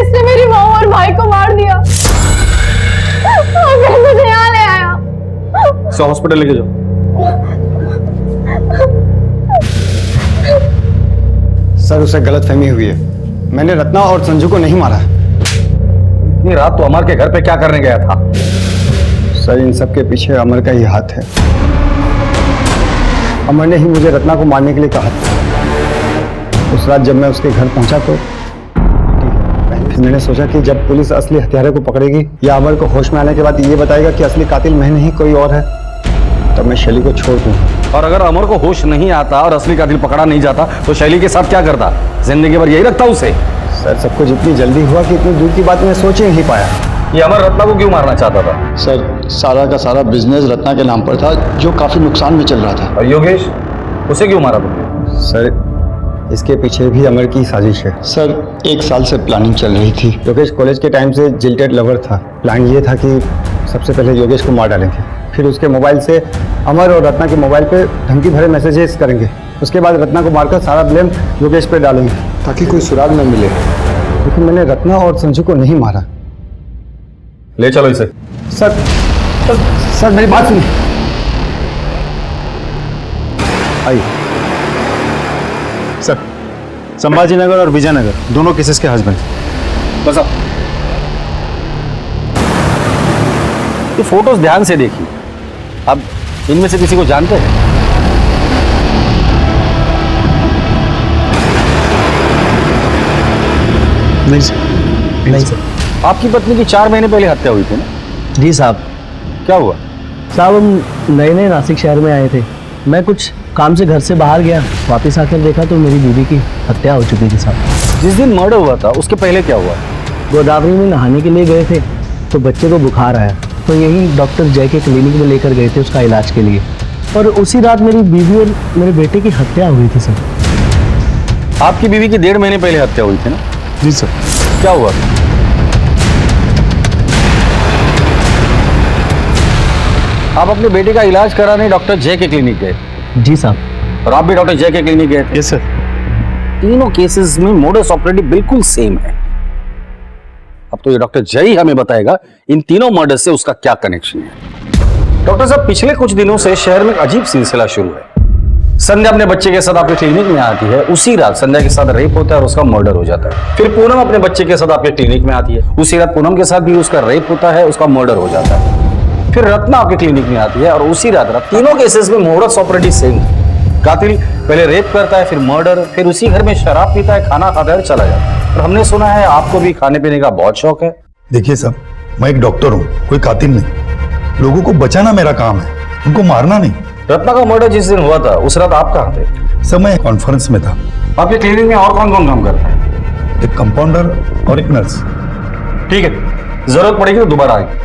इसने मेरी माँ और भाई को मार दिया और फिर मुझे यहाँ ले आया। इसे हॉस्पिटल लेके जाओ। सर उसे गलतफहमी हुई है, मैंने रत्ना और संजू को नहीं मारा। इतनी रात तो अमर के घर पे क्या करने गया था? सर इन सब के पीछे अमर का ही हाथ है। अमर ने ही मुझे रत्ना को मारने के लिए कहा था। उस रात जब मैं उसके घर पहुंचा तो फिर मैंने सोचा कि जब पुलिस असली हत्यारे को पकड़ेगी या अमर को होश में आने के बाद ये बताएगा कि असली कातिल मैं नहीं कोई और है, तब मैं शैली को छोड़ दूँ। और अगर अमर को होश नहीं आता और असली कातिल पकड़ा नहीं जाता तो शैली के साथ क्या करता? जिंदगी भर यही रखता उसे? सर सब कुछ इतनी जल्दी हुआ कि इतनी दूर की बात मैं सोच ही नहीं पाया। ये अमर रत्ना को क्यों मारना चाहता था? सर सारा का सारा बिजनेस रत्ना के नाम पर था, जो काफी नुकसान में चल रहा था। और योगेश, उसे क्यों मारा तुमने? सर इसके पीछे भी अमर की साजिश है। सर 1 साल से प्लानिंग चल रही थी। योगेश कॉलेज के टाइम से जिल्टेड लवर था। प्लान ये था कि सबसे पहले योगेश को मार डालेंगे, फिर उसके मोबाइल से अमर और रत्ना के मोबाइल पे धमकी भरे मैसेजेस करेंगे, उसके बाद रत्ना को मारकर सारा ब्लेम योगेश पे डालेंगे ताकि कोई सुराग न मिले। लेकिन मैंने रत्ना और संजू को नहीं मारा। ले चलो इसे। सर मेरी बात सुनिए। आइए। सर संभाजी नगर और विजयनगर दोनों केसेस के हस्बैंड। बस अब ये फोटोज ध्यान से देखिए। अब इनमें से किसी को जानते हैं? नहीं सर। नहीं सर। आपकी पत्नी की 4 महीने पहले हत्या हुई थी ना? जी साहब। क्या हुआ? साहब हम नए नए नासिक शहर में आए थे, मैं कुछ काम से घर से बाहर गया, वापस आकर देखा तो मेरी बीवी की हत्या हो चुकी थी साहब। जिस दिन मर्डर हुआ था उसके पहले क्या हुआ? गोदावरी में नहाने के लिए गए थे तो बच्चे को बुखार आया, तो यहीं डॉक्टर जय के क्लिनिक में लेकर गए थे उसका इलाज के लिए, और उसी रात मेरी बीवी और मेरे बेटे की हत्या हुई थी सर। आपकी बीवी की 1.5 महीने पहले हत्या हुई थी ना? जी सर। क्या हुआ? आप अपने बेटे का इलाज कराने डॉक्टर जय के क्लिनिक गए? जी साहब। और आप भी डॉक्टर जय के क्लिनिक गए? Yes sir. तीनों केसेस में मोडस ऑपरेंडी बिल्कुल सेम है। अब तो ये डॉक्टर जय ही हमें बताएगा इन तीनों मर्डर से उसका क्या कनेक्शन है। डॉक्टर साहब, पिछले कुछ दिनों से शहर में अजीब सिलसिला शुरू है। संध्या अपने बच्चे के साथ आपके क्लिनिक में आती है, उसी रात संध्या के साथ रेप होता है और उसका मर्डर हो जाता है। फिर पूनम अपने बच्चे के साथ आपके क्लिनिक में आती है, उसी रात पूनम के साथ भी उसका रेप होता है, उसका मर्डर हो जाता है। फिर रत्ना आपके क्लिनिक में आती है और उसी रात तीनों केसेस में मोडस ऑपरेंडी सेम है। कातिल पहले रेप करता है, फिर मर्डर, फिर उसी घर में शराब पीता है, खाना खाता है और चला जाता है। और हमने सुना है आपको भी खाने पीने का बहुत शौक है। देखिए साहब, मैं एक डॉक्टर हूँ, कोई कातिल नहीं। लोगों को बचाना मेरा काम है, उनको मारना नहीं। रत्ना का मर्डर जिस दिन हुआ था उस रात आप कहाँ थे? सर मैं कॉन्फ्रेंस में था। आपके क्लिनिक में और कौन कौन काम करता है? एक कंपाउंडर और एक नर्स। ठीक है, जरूरत पड़ेगी तो दोबारा आएंगे।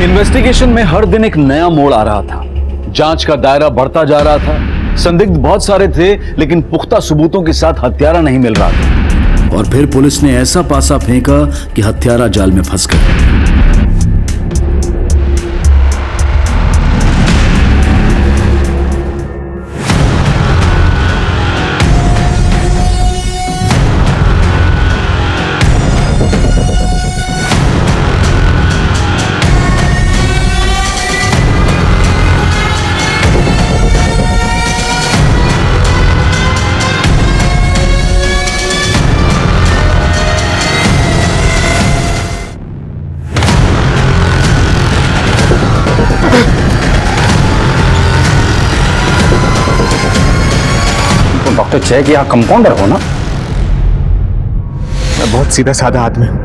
इन्वेस्टिगेशन में हर दिन एक नया मोड़ आ रहा था। जांच का दायरा बढ़ता जा रहा था। संदिग्ध बहुत सारे थे, लेकिन पुख्ता सबूतों के साथ हत्यारा नहीं मिल रहा था। और फिर पुलिस ने ऐसा पासा फेंका कि हत्यारा जाल में फंस गया। तो चेक यहाँ कंपाउंडर हो ना? मैं बहुत सीधा साधा आदमी हूं।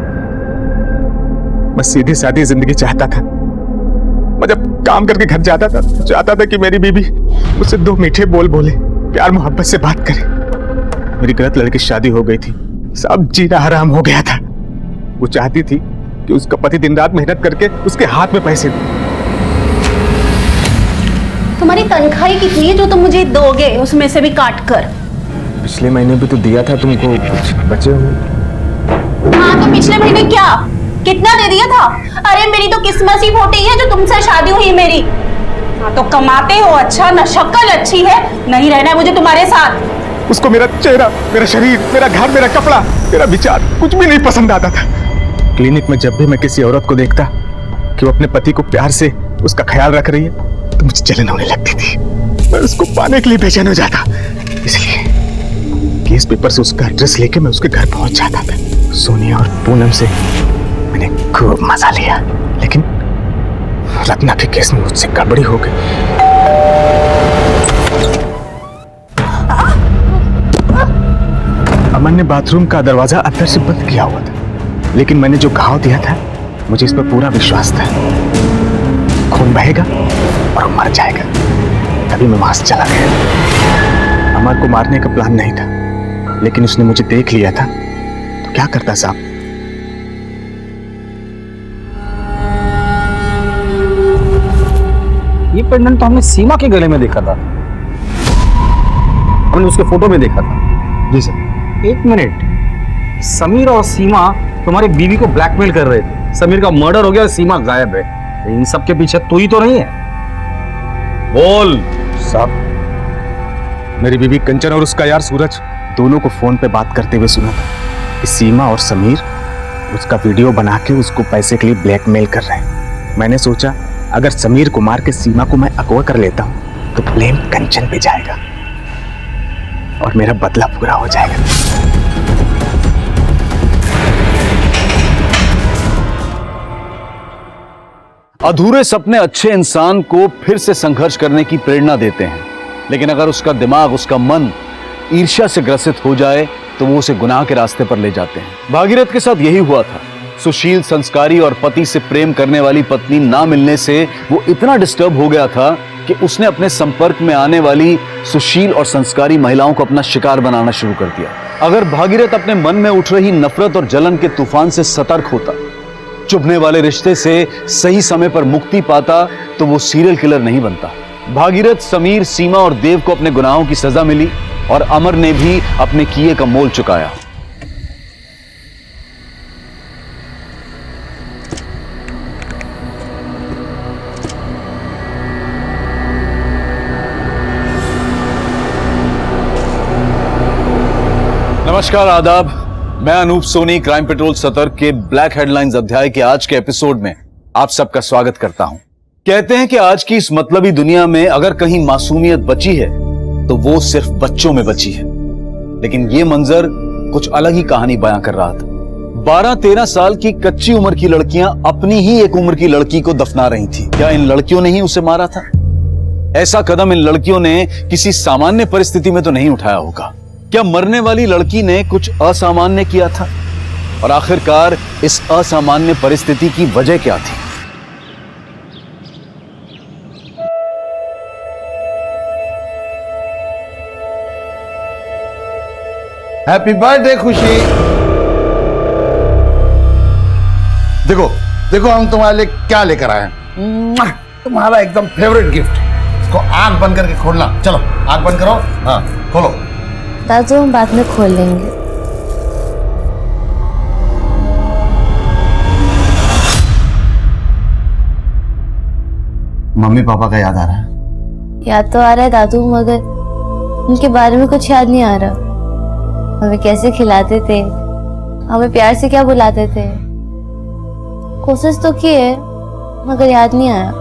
मैं सीधी सादी जिंदगी चाहता था। मैं जब काम करके घर जाता था, चाहता था कि मेरी बीबी मुझसे 2 मीठे बोल बोले, प्यार मोहब्बत से बात करे। मेरी गलत लड़की की शादी हो गई थी, सब जीना हराम हो गया था। वो चाहती थी कि उसका पति दिन रात मेहनत करके उसके हाथ में पैसे दे। तुम्हारी तनख्वाह कितनी है जो तुम मुझे दोगे, उसमें से भी काट कर? पिछले महीने भी तो दिया था तुमको, कुछ बचे हो? हाँ तो पिछले महीने क्या कितना दे दिया था? अरे मेरी तो किस्मत ही फूटी है जो तुमसे शादी हुई मेरी। हाँ तो कमाते हो अच्छा, न शक्ल अच्छी है, नहीं रहना है मुझे तुम्हारे साथ। उसको मेरा चेहरा, मेरा शरीर, मेरा घर, मेरा कपड़ा, मेरा विचार कुछ भी नहीं पसंद आता था। क्लिनिक में जब भी मैं किसी औरत को देखता कि वो अपने पति को प्यार से उसका ख्याल रख रही है तो मुझे जलन होने लगती थी। मैं उसको पाने के लिए बेचैन हो जाता, इसलिए केस पेपर से उसका एड्रेस लेके मैं उसके घर पहुंच जाता था। सोनिया और पूनम से मैंने खूब मजा लिया, लेकिन रत्ना के केस में मुझसे गड़बड़ी हो गई। अमन ने बाथरूम का दरवाजा अंदर से बंद किया हुआ था, लेकिन मैंने जो घाव दिया था मुझे इस पर पूरा विश्वास था। खून बहेगा और वो मर जाएगा। तभी मैं वहां से चला गया। अमर को मारने का प्लान नहीं था, लेकिन उसने मुझे देख लिया था तो क्या करता साहब? ये पेंडेंट तो हमने सीमा के गले में देखा था, हमने उसके फोटो में देखा था। जी सर। 1 मिनट, समीर और सीमा तुम्हारी बीवी को ब्लैकमेल कर रहे थे। समीर का मर्डर हो गया, सीमा गायब है। इन सब के पीछे तू ही तो नहीं है? बोल साहब, मेरी बीवी कंचन और उसका यार सूरज दोनों को फोन पे बात करते हुए सुना था कि सीमा और समीर उसका वीडियो बना के उसको पैसे के लिए ब्लैकमेल कर रहे हैं। मैंने सोचा अगर समीर को मार के सीमा को मैं अगवा कर लेता हूं तो ब्लेम कंचन पे जाएगा और मेरा बदला पूरा हो जाएगा। अधूरे सपने अच्छे इंसान को फिर से संघर्ष करने की प्रेरणा देते हैं, लेकिन अगर उसका दिमाग, उसका मन ईर्ष्या से ग्रसित हो जाए तो वो उसे गुनाह के रास्ते पर ले जाते हैं। भागीरथ के साथ यही हुआ था। सुशील, संस्कारी और पति से प्रेम करने वाली पत्नी ना मिलने से वो इतना डिस्टर्ब हो गया था कि उसने अपने संपर्क में आने वाली सुशील और संस्कारी महिलाओं को अपना शिकार बनाना शुरू कर दिया। अगर भागीरथ अपने मन में उठ रही नफरत और जलन के तूफान से सतर्क होता, चुभने वाले रिश्ते से सही समय पर मुक्ति पाता, तो वो सीरियल किलर नहीं बनता। भागीरथ, समीर, सीमा और देव को अपने गुनाहों की सजा मिली और अमर ने भी अपने किए का मोल चुकाया। नमस्कार, आदाब। मैं अनूप सोनी क्राइम पेट्रोल सतर्क के ब्लैक हेडलाइंस अध्याय के आज के एपिसोड में आप सबका स्वागत करता हूं। कहते हैं कि आज की इस मतलबी दुनिया में अगर कहीं मासूमियत बची है तो वो सिर्फ बच्चों में बची है। लेकिन ये मंजर कुछ अलग ही कहानी बयां कर रहा था। 12-13 साल की कच्ची उम्र की लड़कियां अपनी ही एक उम्र की लड़की को दफना रही थी। क्या इन लड़कियों ने ही उसे मारा था? ऐसा कदम इन लड़कियों ने किसी सामान्य परिस्थिति में तो नहीं उठाया होगा। क्या मरने वाली लड़की ने कुछ असामान्य किया था? और आखिरकार इस असामान्य परिस्थिति की वजह क्या थी? हैप्पी बर्थडे खुशी। देखो देखो हम तुम्हारे लिए क्या लेकर आए हैं। तुम्हारा एकदम फेवरेट गिफ्ट। इसको आंख बंद करके खोलना। चलो आंख बंद करो। हाँ खोलो। दादू हम बाद में खोल लेंगे। मम्मी पापा का याद आ रहा है? याद तो आ रहा है दादू, मगर उनके बारे में कुछ याद नहीं आ रहा। हमें कैसे खिलाते थे, हमें प्यार से क्या बुलाते थे। कोशिश तो की है मगर याद नहीं आया।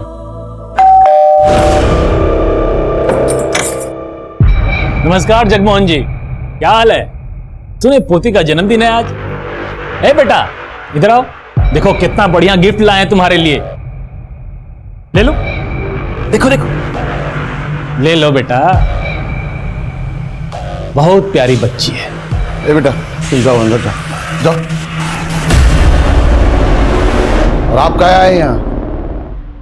नमस्कार जगमोहन जी, क्या हाल है? सुने पोती का जन्मदिन है आज। ए बेटा इधर आओ, देखो कितना बढ़िया गिफ्ट लाए हैं तुम्हारे लिए। ले लो, देखो देखो, ले लो बेटा। बहुत प्यारी बच्ची है। ए बेटा तुम जाओ अंदर जाओ जाओ। और आप क्या आए यहाँ?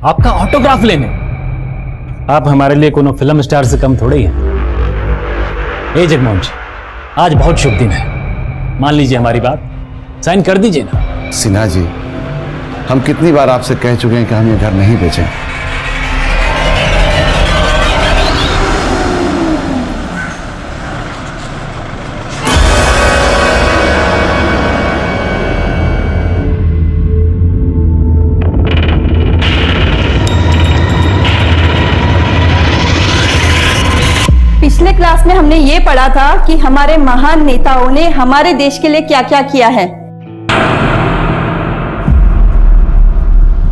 आपका ऑटोग्राफ लेने। आप हमारे लिए कोनो फिल्म स्टार से कम थोड़े ही हैं। ए जगमोहन जी, आज बहुत शुभ दिन है, मान लीजिए हमारी बात, साइन कर दीजिए ना। सिन्हा जी, हम कितनी बार आपसे कह चुके हैं कि हम ये घर नहीं बेचें। पिछले क्लास में हमने ये पढ़ा था कि हमारे महान नेताओं ने हमारे देश के लिए क्या क्या किया है।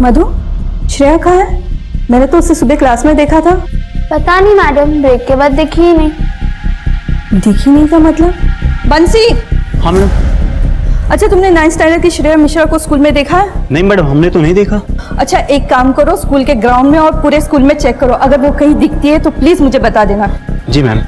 मधु, श्रेया कहाँ है? मैंने तो उसे सुबह क्लास में देखा था। पता नहीं मैडम, ब्रेक के बाद दिखी ही नहीं। दिखी नहीं का मतलब? बंसी, हाँ मैडम। अच्छा, तुमने 9th स्टैंडर्ड की श्रेया मिश्रा को स्कूल में देखा है? नहीं मैडम, हमने तो नहीं देखा। अच्छा, एक काम करो, स्कूल के ग्राउंड में और पूरे स्कूल में चेक करो, अगर वो कहीं दिखती है तो प्लीज मुझे बता देना। जी मैम।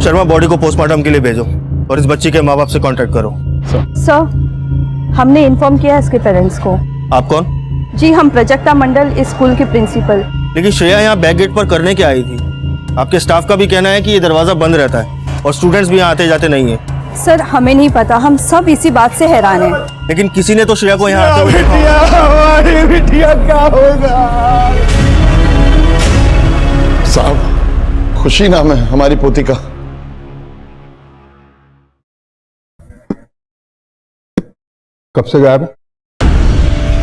शर्मा, बॉडी को पोस्टमार्टम के लिए भेजो और इस बच्ची के माँ बाप से कांटेक्ट करो। सर, हमने इन्फॉर्म किया है इसके पेरेंट्स को। आप कौन? जी, हम प्रजक्ता मंडल, इस स्कूल की प्रिंसिपल। लेकिन श्रेया यहाँ बैक गेट पर करने क्या आई थी? आपके स्टाफ का भी कहना है कि ये दरवाजा बंद रहता है और स्टूडेंट्स भी यहाँ आते जाते नहीं है। सर, हमें नहीं पता, हम सब इसी बात से हैरान हैं। लेकिन किसी ने तो श्रेया को यहाँ आते हुए देखा। हमारी बिटिया क्या होगा? साहब, खुशी नाम है हमारी पोती का। कब से गायब है?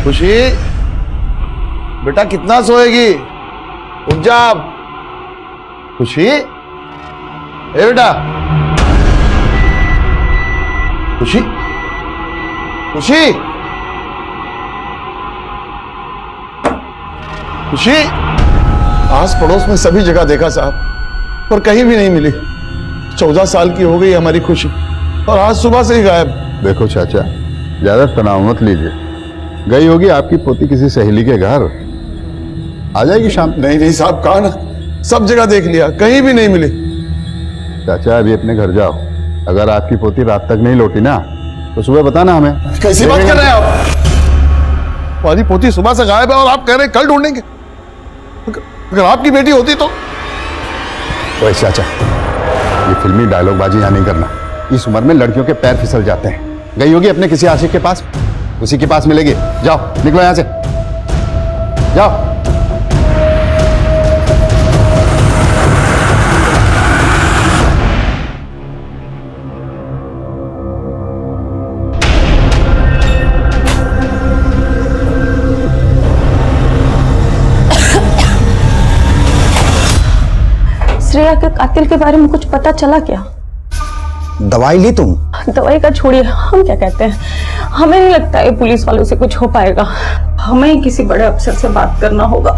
खुशी बेटा, कितना सोएगी? उठ जा। खुशी, ए बेटा, खुशी, खुशी, खुशी। आस पड़ोस में सभी जगह देखा साहब, पर कहीं भी नहीं मिली। 14 साल की हो गई हमारी खुशी और आज सुबह से ही गायब। देखो चाचा, ज्यादा तनाव मत लीजिए, गई होगी आपकी पोती किसी सहेली के घर, आ जाएगी शाम। नहीं नहीं साहब, कहा ना, सब जगह देख लिया, कहीं भी नहीं मिली। चाचा अभी अपने घर जाओ, अगर आपकी पोती रात तक नहीं लौटी ना तो सुबह बताना हमें। कैसी बात कर रहे हैं आप? हमारी पोती सुबह से गायब है और आप कह रहे हैं कल ढूंढेंगे। अगर आपकी बेटी होती तो। ओए चाचा, ये फिल्मी डायलॉग बाजी यहाँ नहीं करना, इस उम्र में लड़कियों के पैर फिसल जाते हैं। गई होगी अपने किसी आशिक के पास, उसी के पास मिलेगी। जाओ, निकलो यहां से, जाओ। श्रेया के कातिल के बारे में कुछ पता चला क्या? दवाई ली तुम? दवाई का छोड़िए, हम क्या कहते हैं, हमें नहीं लगता है पुलिस वालों से कुछ हो पाएगा। हमें ही किसी बड़े अफसर से बात करना होगा।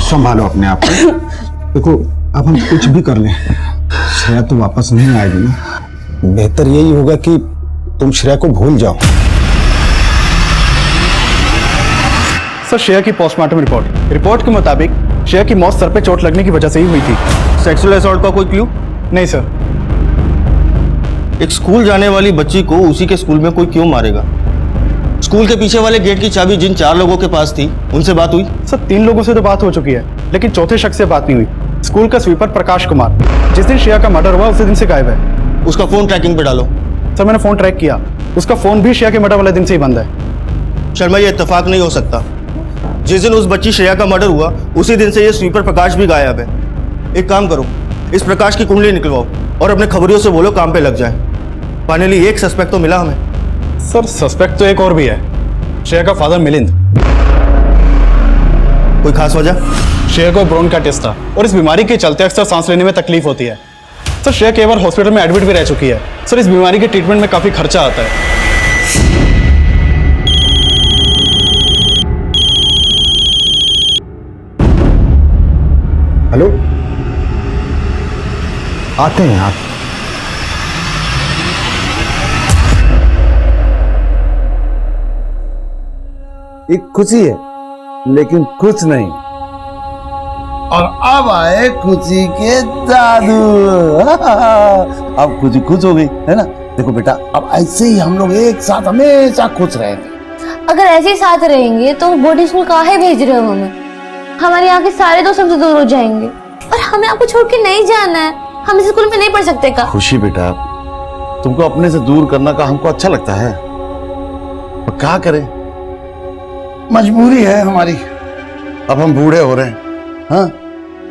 संभालो अपने आप को। देखो, अब हम कुछ भी कर लें, श्रेया तो वापस नहीं आएगी ना। बेहतर यही होगा कि तुम श्रेया को भूल जाओ। सर, श्रेया की पोस्टमार्टम रिपोर्ट के मुताबिक श्रेया की मौत सर पे चोट लगने की वजह से ही हुई थी। सेक्सुअल असॉल्ट का कोई क्लू? नहीं सर। एक स्कूल जाने वाली बच्ची को उसी के स्कूल में कोई क्यों मारेगा? स्कूल के पीछे वाले गेट की चाबी जिन 4 लोगों के पास थी, उनसे बात हुई? सर, 3 लोगों से तो बात हो चुकी है, लेकिन चौथे शख्स से बात नहीं हुई। स्कूल का स्वीपर प्रकाश कुमार, जिस दिन श्रेया का मर्डर हुआ उसी दिन से गायब है। उसका फोन ट्रैकिंग पे डालो। सर, मैंने फोन ट्रैक किया, उसका फोन भी श्रेया के मर्डर वाले दिन से ही बंद है। शर्मा, ये इत्तेफाक नहीं हो सकता। जिस दिन उस बच्ची श्रेया का मर्डर हुआ उसी दिन से ये स्वीपर प्रकाश भी गायब है। एक काम करो, इस प्रकाश की कुंडली निकलवाओ और अपने खबरियों से बोलो काम पे लग जाए। फाइनली एक सस्पेक्ट तो मिला हमें। सर सस्पेक्ट तो एक और भी है, श्रेया का फादर मिलिंद। कोई खास वजह? श्रेया को ब्रोन का टेस्ट था और इस बीमारी के चलते अक्सर सांस लेने में तकलीफ होती है। सर श्रेया कई बार हॉस्पिटल में एडमिट भी रह चुकी है। सर इस बीमारी के ट्रीटमेंट में काफी खर्चा आता है। हेलो, आते हैं आप। एक खुशी है लेकिन कुछ नहीं। और अब आए खुशी के जादू। अब खुशी खुश हो गई है ना। देखो बेटा, अब ऐसे ही हम लोग एक साथ हमेशा खुश रहेंगे। अगर ऐसे ही साथ रहेंगे तो बोर्डिंग स्कूल काहे भेज रहे हो हमें? हमारे यहाँ के सारे दोस्त हमसे दूर हो जाएंगे और हमें आपको छोड़ के नहीं जाना है। हम इस स्कूल में नहीं पढ़ सकते का? खुशी बेटा, तुमको अपने से दूर करना का हमको अच्छा लगता है, पर क्या करें, मजबूरी है हमारी। अब हम बूढ़े हो रहे हैं, हाँ,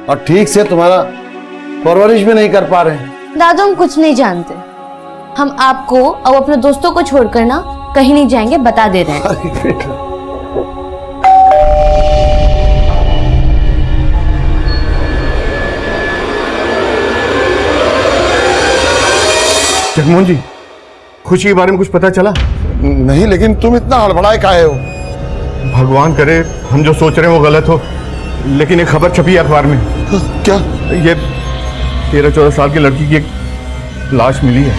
और ठीक से तुम्हारा परवरिश भी नहीं कर पा रहे हैं। दादू हम कुछ नहीं जानते। हम आपको और अपने दोस्तों को छोड़कर ना कहीं नहीं जाएंगे, बता दे रहे हैं। जगमोहन जी, खुशी के बारे में कुछ पता चला? नहीं, लेकिन तुम इतना हड़बड़ाए काहे हो? भगवान करे हम जो सोच रहे हैं वो गलत हो, लेकिन एक खबर छपी अखबार में। क्या? ये 13-14 साल की लड़की की एक लाश मिली है।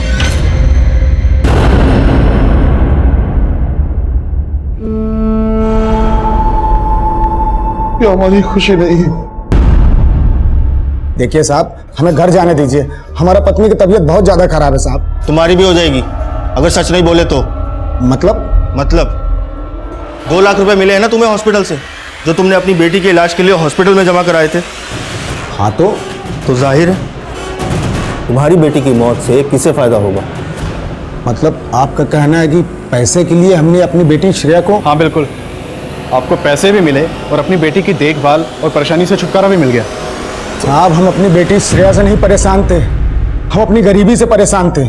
ये हमारी खुशी नहीं है। देखिए साहब, हमें घर जाने दीजिए। हमारा पत्नी की तबीयत बहुत ज्यादा खराब है साहब। तुम्हारी भी हो जाएगी अगर सच नहीं बोले तो। मतलब 2 लाख रुपए मिले हैं ना तुम्हें हॉस्पिटल से, जो तुमने अपनी बेटी के इलाज के लिए हॉस्पिटल में जमा कराए थे। हाँ तो जाहिर है तुम्हारी बेटी की मौत से किसे फायदा होगा? मतलब आपका कहना है कि पैसे के लिए हमने अपनी बेटी श्रेया को? हाँ बिल्कुल, आपको पैसे भी मिले और अपनी बेटी की देखभाल और परेशानी से छुटकारा भी मिल गया। साहब, हम अपनी बेटी श्रेया से नहीं परेशान थे, हम अपनी गरीबी से परेशान थे।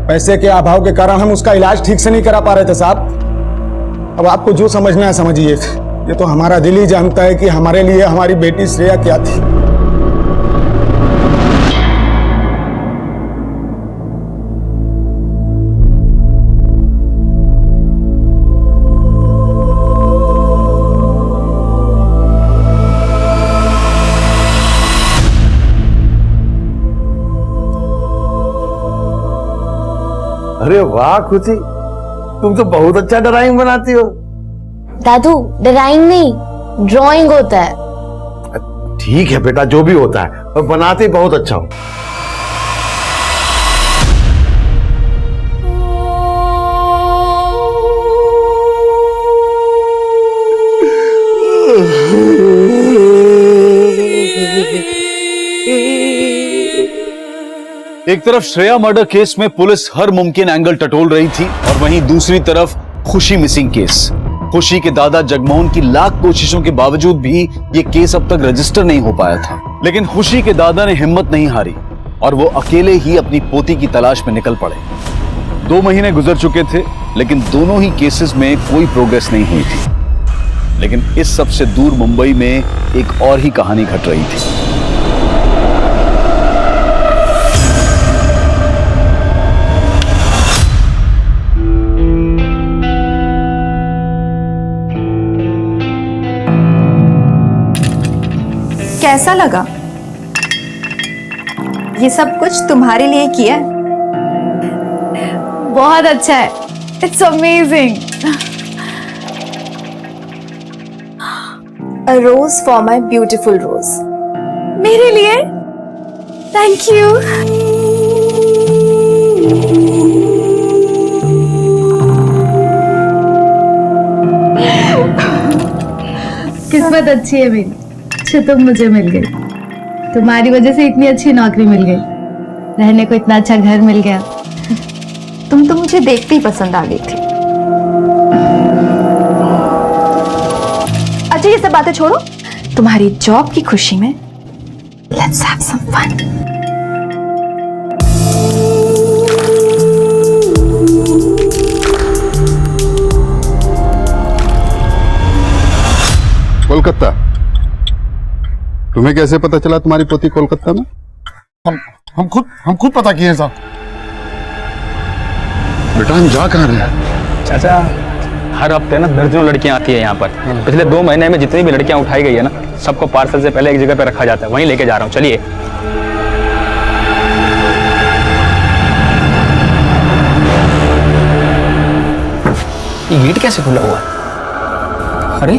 पैसे के अभाव के कारण हम उसका इलाज ठीक से नहीं करा पा रहे थे साहब। अब आपको जो समझना है समझिए। ये तो हमारा दिल ही जानता है कि हमारे लिए हमारी बेटी श्रेया क्या थी। अरे वाह खुशी, तुम तो बहुत अच्छा ड्राइंग बनाती हो। दादू, ड्राइंग नहीं, ड्राइंग होता है। ठीक है बेटा, जो भी होता है, पर बनाते बहुत अच्छा हो। एक तरफ श्रेया मर्डर केस में पुलिस हर मुमकिन एंगल टटोल रही थी और वहीं दूसरी तरफ खुशी मिसिंग केस। खुशी के दादा जगमोहन की लाख कोशिशों के बावजूद भी ये केस अब तक रजिस्टर नहीं हो पाया था। लेकिन खुशी के दादा ने हिम्मत नहीं हारी और वो अकेले ही अपनी पोती की तलाश में निकल पड़े। 2 महीने गुजर चुके थे, लेकिन दोनों ही केसेस में कोई प्रोग्रेस नहीं हुई थी। लेकिन इस सबसे दूर मुंबई में एक और ही कहानी घट रही थी। कैसा लगा? ये सब कुछ तुम्हारे लिए किया है। बहुत अच्छा है, it's amazing. A rose for my beautiful rose. मेरे लिए? Thank you. किस्मत अच्छी है मेरी, अच्छे तुम मुझे मिल गई। तुम्हारी वजह से इतनी अच्छी नौकरी मिल गई, रहने को इतना अच्छा घर मिल गया। तुम तो मुझे देखते ही पसंद आ गई थी। अच्छा ये सब बातें छोड़ो, तुम्हारी जॉब की खुशी में let's have some fun. Kolkata? तुम्हें कैसे पता चला तुम्हारी पोती कोलकाता में? हम खुद पता किए साहब। बेटा हम जा कहाँ रहे? चाचा हर हफ्ते ना दर्जनों लड़कियां आती है यहाँ पर। पिछले 2 महीने में जितनी भी लड़कियां उठाई गई है ना, सबको पार्सल से पहले एक जगह पे रखा जाता है, वहीं लेके जा रहा हूँ। चलिए। ये गेट कैसे खुला हुआ है? अरे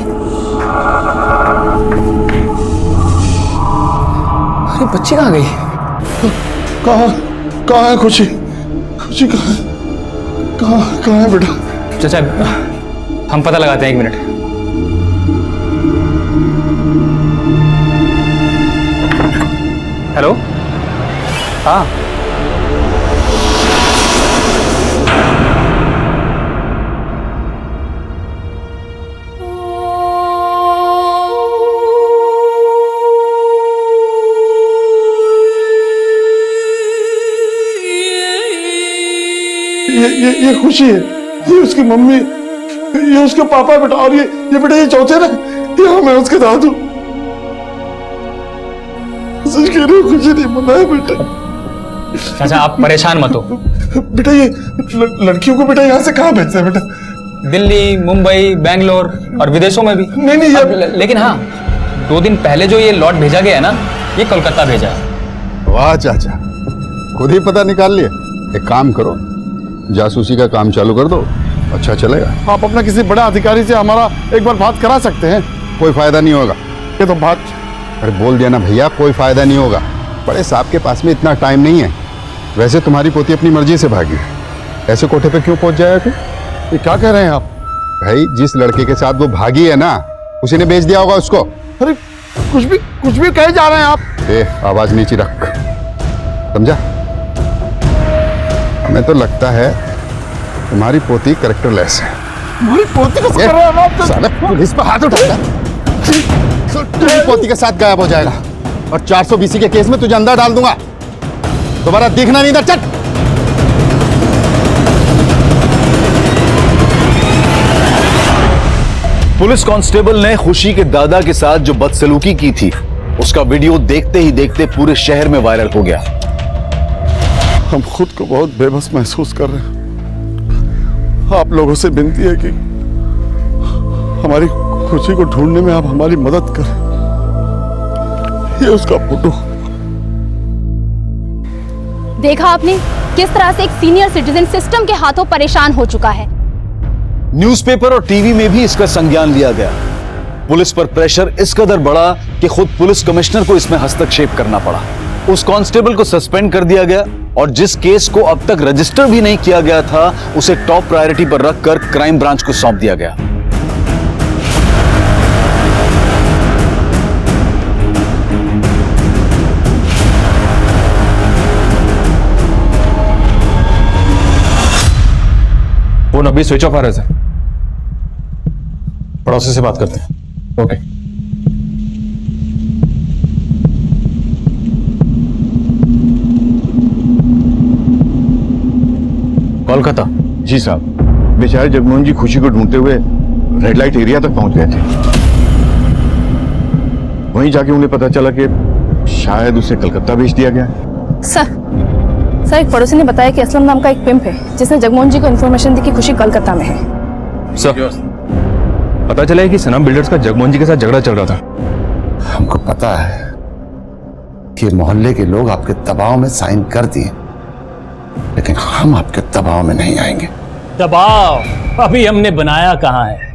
अरे बच्ची कहाँ गई? कहाँ है खुशी? खुशी कहाँ है बेटा? चाचा हम पता लगाते हैं, 1 मिनट। हेलो। हाँ ये खुशी है, ये उसकी मम्मी, ये उसके पापा बेटा, और ये बेटा ये चौथे ना, ये मैं उसके दादू। सच कह रही हूँ, खुशी नहीं मना है बेटा। चाचा आप परेशान मत हो। बेटा ये लड़कियों को बेटा यहाँ से कहाँ भेजते हैं बेटा? दिल्ली, मुंबई, बैंगलोर और विदेशों में भी। नहीं लेकिन हाँ, 2 दिन पहले जो ये लॉट भेजा गया है ना, ये कोलकाता भेजा है। वाह चाचा, खुद ही पता निकाल लिया। एक काम करो, जासूसी का काम चालू कर दो, अच्छा चलेगा। आप अपना किसी बड़ा अधिकारी से हमारा एक बार बात करा सकते हैं। कोई फायदा नहीं होगा। ये तो बात, अरे बोल दिया ना भैया, कोई फायदा नहीं होगा। बड़े साहब के पास में इतना टाइम नहीं है। वैसे तुम्हारी पोती अपनी मर्जी से भागी, ऐसे कोठे पे क्यों पहुंच जाएगा? ये क्या कह रहे हैं आप? भाई जिस लड़के के साथ वो भागी है ना, उसी ने बेच दिया होगा उसको। अरे कुछ भी कहे जा रहे हैं आप। आवाज नीचे रख, समझा? हमें तो लगता है तुम्हारी पोती कैरेक्टरलेस है। हमारी पोती को कर रहे हैं आप? साला पुलिस पर हाथ उठाएगा तो तेरी पोती के साथ गायब हो जाएगा और 420 के केस में तुझे अंदर डाल दूंगा। दोबारा दिखना नहीं इधर, चल। पुलिस कांस्टेबल ने खुशी के दादा के साथ जो बदसलूकी की थी, उसका वीडियो देखते ही देखते पूरे शहर में वायरल हो गया। हम खुद को बहुत बेबस महसूस कर रहे हैं। आप लोगों से विनती है कि हमारी खुशी को ढूंढने में आप हमारी मदद करें। ये उसका फोटो। देखा आपने किस तरह से एक सीनियर सिटीजन सिस्टम के हाथों परेशान हो चुका है। न्यूज़पेपर और टीवी में भी इसका संज्ञान लिया गया। पुलिस पर प्रेशर इस कदर बढ़ा कि खुद पुलिस कमिश्नर को इसमें हस्तक्षेप करना पड़ा। उस कांस्टेबल को सस्पेंड कर दिया गया और जिस केस को अब तक रजिस्टर भी नहीं किया गया था, उसे टॉप प्रायोरिटी पर रखकर क्राइम ब्रांच को सौंप दिया गया। फोन अभी स्विच ऑफ आ रहा है सर। पड़ोसी से बात करते हैं। ओके। कोलकाता? जी साहब, बेचारे जगमोहन जी खुशी को ढूंढते हुए रेड लाइट एरिया तक पहुंच गए थे। वहीं जाके उन्हें पता चला कि शायद उसे कलकत्ता भेज दिया गया है। सर एक पड़ोसी ने बताया कि असलम नाम का एक पिंप है जिसने जगमोहन जी को इन्फॉर्मेशन दी कि खुशी कोलकाता में है। सर पता चला है कि सनम बिल्डर्स का जगमोहन जी के साथ झगड़ा चल रहा था। हमको पता है कि मोहल्ले के लोग आपके दबाव में साइन कर दिए, लेकिन हम आपके दबाव में नहीं आएंगे। दबाव अभी हमने बनाया कहां है।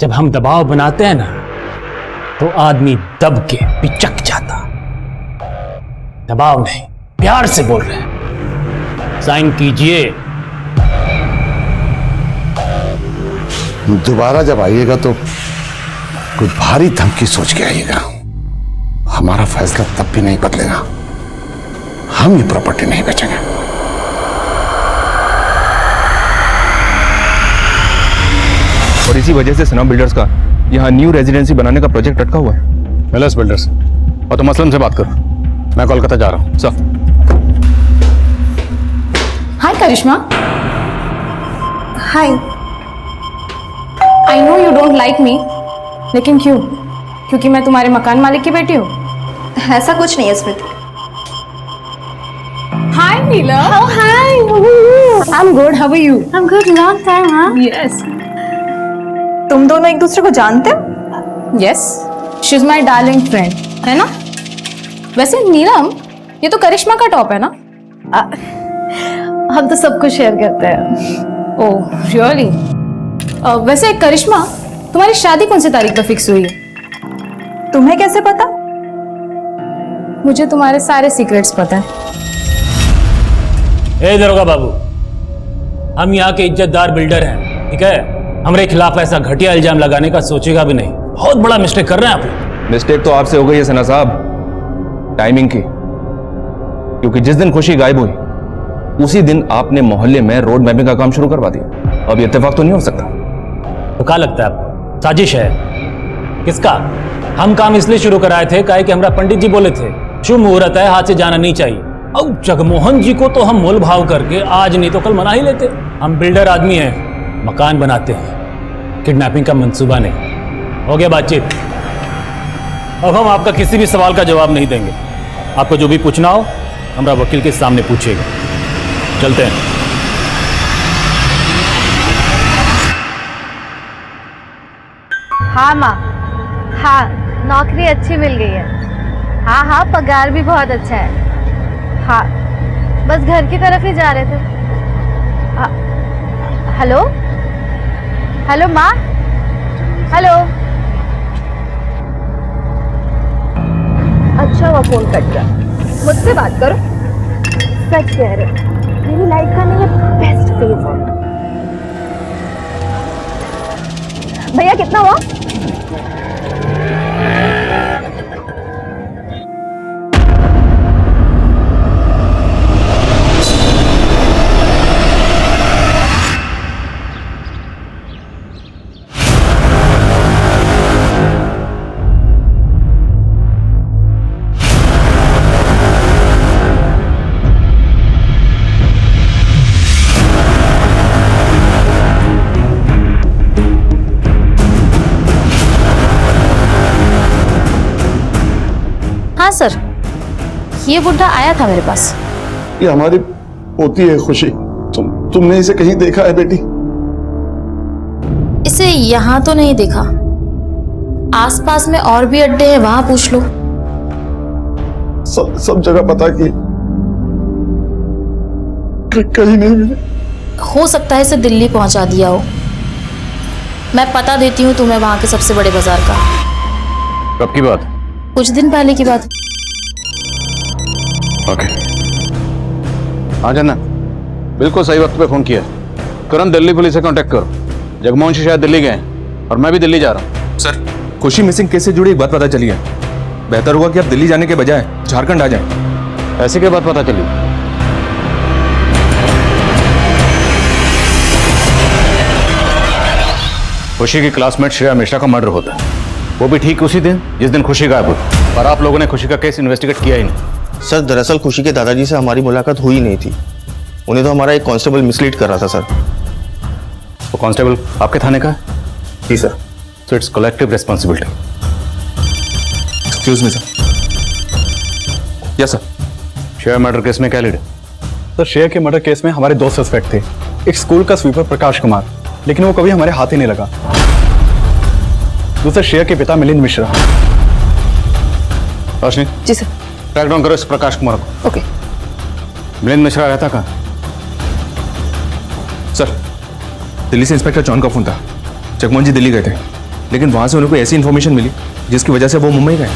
जब हम दबाव बनाते हैं ना, तो आदमी दब के पिचक जाता। दबाव नहीं, प्यार से बोल रहे हैं। साइन कीजिए। दोबारा जब आइएगा तो कोई भारी धमकी सोच के आइएगा। हमारा फैसला तब भी नहीं बदलेगा। हम ये प्रॉपर्टी नहीं बेचेंगे। और इसी वजह से सनम बिल्डर्स का यहाँ न्यू रेजिडेंसी बनाने का प्रोजेक्ट अटका हुआ है। एलएस बिल्डर्स और तुम असलम से बात करो, मैं कोलकाता जा रहा हूँ। Sir. Hi Karishma. Hi. I know you don't like me, लेकिन क्यों? क्योंकि मैं तुम्हारे मकान मालिक की बेटी हूँ? ऐसा कुछ नहीं है स्मृति। हाय नीला। Oh, hi. I'm good. How are you? I'm good. Long time, huh? Yes. तुम दोनों एक दूसरे को जानते हो? Yes. She's my darling friend. है ना? वैसे नीलम, ये तो करिश्मा का टॉप है ना? हम तो सब कुछ शेयर करते हैं। ओह, रियली? वैसे करिश्मा, तुम्हारी शादी कौन सी तारीख पर फिक्स हुई है? तुम्हें कैसे पता? मुझे तुम्हारे सारे सीक्रेट्स पता है। ए दरोगा बाबू, हम यहाँ के इज्जतदार बिल्डर हैं, ठीक है? हमारे खिलाफ ऐसा घटिया इल्जाम लगाने का सोचेगा भी नहीं। बहुत बड़ा मिस्टेक कर रहे हैं आप। मिस्टेक तो आपसे हो गई है सना साहब, टाइमिंग की। क्योंकि जिस दिन खुशी गायब हुई उसी दिन आपने मोहल्ले में रोड मैपिंग का काम शुरू करवा दिया। अब ये इत्तेफाक तो नहीं हो सकता। तो क्या लगता है आपको साजिश है? किसका? हम काम इसलिए शुरू कराए थे काहे कि हमारा पंडित जी बोले थे शुभ मुहूर्त है, हाथ से जाना नहीं चाहिए। अब जगमोहन जी को तो हम मोल भाव करके आज नहीं तो कल मना ही लेते। हम बिल्डर आदमी हैं, मकान बनाते हैं, किडनैपिंग का मंसूबा नहीं। हो गया बातचीत। अब हम आपका किसी भी सवाल का जवाब नहीं देंगे। आपको जो भी पूछना हो हमारा वकील के सामने पूछिएगा। चलते हैं। हाँ माँ, हाँ नौकरी अच्छी मिल गई है। हाँ हाँ पगार भी बहुत अच्छा है। हाँ बस घर की तरफ ही जा रहे थे। हेलो हेलो माँ, हेलो। अच्छा वो फोन कट गया। मुझसे बात करो। सच कह रहे हो, मेरी लाइफ का नहीं ये बेस्ट फेज है। भैया कितना हुआ? हाँ सर, ये बुड्ढा आया था मेरे पास। ये हमारी पोती है खुशी। तुमने इसे कहीं देखा है बेटी? इसे यहाँ तो नहीं देखा। आसपास में और भी अड्डे हैं, वहां पूछ लो। सब जगह पता की कहीं नहीं मिले। हो सकता है इसे दिल्ली पहुंचा दिया हो। मैं पता देती हूँ तुम्हें वहां के सबसे बड़े बाजार का। कब की बात? कुछ दिन पहले की बात। ओके। हाँ जन्ना, बिल्कुल सही वक्त पे फोन किया। तुरंत दिल्ली पुलिस से कांटेक्ट करो। जगमोहन जी शायद दिल्ली गए हैं और मैं भी दिल्ली जा रहा हूँ। सर, खुशी मिसिंग केस से जुड़ी एक बात पता चली है। बेहतर होगा कि आप दिल्ली जाने के बजाय झारखंड आ जाएं। ऐसी क्या बात पता चली? खुशी की क्लासमेट श्रेया मिश्रा का मर्डर होता है, वो भी ठीक उसी दिन जिस दिन खुशी गायब हुई। पर आप लोगों ने खुशी का केस इन्वेस्टिगेट किया ही नहीं। सर दरअसल खुशी के दादाजी से हमारी मुलाकात हुई नहीं थी। उन्हें तो हमारा एक कांस्टेबल मिसलीड कर रहा था सर। वो कांस्टेबल आपके थाने का है? जी sir. So it's collective responsibility. Excuse me sir. Yes sir. Shreya murder case में क्या लीड है? सर श्रेया के मर्डर केस में हमारे दो सस्पेक्ट थे। एक स्कूल का स्वीपर प्रकाश कुमार, लेकिन वो कभी हमारे हाथ ही नहीं लगा। दूसरा श्रेया के पिता मिलिंद मिश्रा। रोशनी जी सर। ट्रैक डाउन करो इस प्रकाश कुमार को। ओके। मिलिंद मिश्रा रहता कहाँ? सर, दिल्ली से इंस्पेक्टर जॉन का फोन था। जगमोहन जी दिल्ली गए थे, लेकिन वहां से उन्हें कोई ऐसी इन्फॉर्मेशन मिली जिसकी वजह से वो मुंबई गए।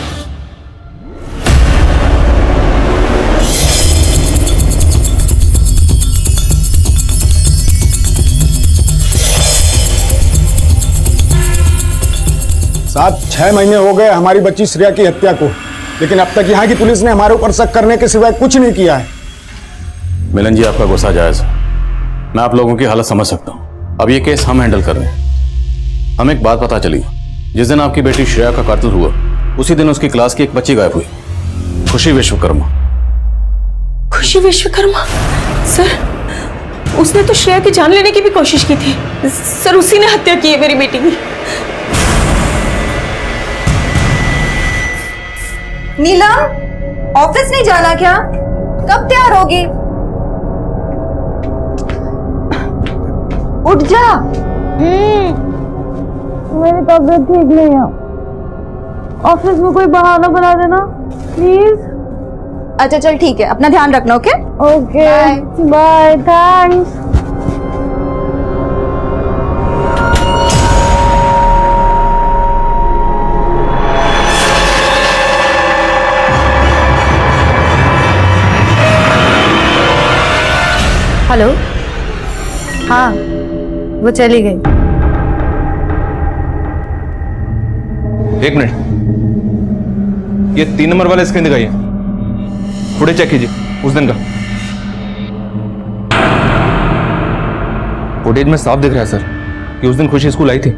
सात 6 महीने हो गए हमारी बच्ची श्रेया की हत्या को, लेकिन अब तक यहाँ की पुलिस ने हमारे ऊपर शक करने के सिवाय कुछ नहीं किया है। मिलन जी, आपका गुस्सा जायज है। मैं आप लोगों की हालत समझ सकता हूँ। अब ये केस हम हैंडल कर रहे हैं। हमें एक बात पता चली, जिस दिन आपकी बेटी श्रेया का कत्ल हुआ उसी दिन उसकी क्लास की एक बच्ची गायब हुई, खुशी विश्वकर्मा। खुशी विश्वकर्मा? सर, उसने तो श्रेया की जान लेने की भी कोशिश की थी। सर, उसी ने हत्या की है मेरी बेटी की। नीलम, ऑफिस नहीं जाना क्या? कब तैयार होगी? उठ जा। मेरी तबीयत ठीक नहीं है, ऑफिस में कोई बहाना बना देना प्लीज। अच्छा चल ठीक है, अपना ध्यान रखना। Okay okay bye, thanks. Hello, हाँ वो चली गई। एक मिनट, ये 3 नंबर वाला स्क्रीन दिखाइए, फुटेज चेक कीजिए उस दिन का। फुटेज में साफ दिख रहा है सर कि उस दिन खुशी स्कूल आई थी,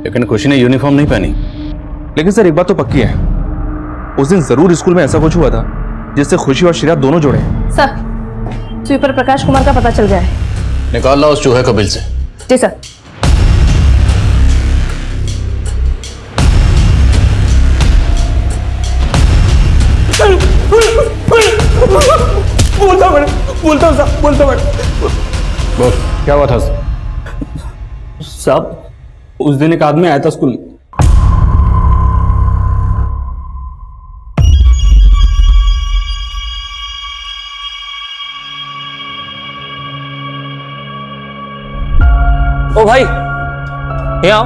लेकिन खुशी ने यूनिफॉर्म नहीं पहनी। लेकिन सर एक बात तो पक्की है, उस दिन जरूर स्कूल में ऐसा कुछ हुआ था जिससे खुशी और श्रेया दोनों जुड़े। सर, स्वीपर प्रकाश कुमार का पता चल गया है। निकाल ला उस चूहे को बिल से। जी सर। बोलता हूँ बोल, क्या हुआ था? साहब, उस दिन एक आदमी आया था स्कूल में। ओ भाई, ये आओ।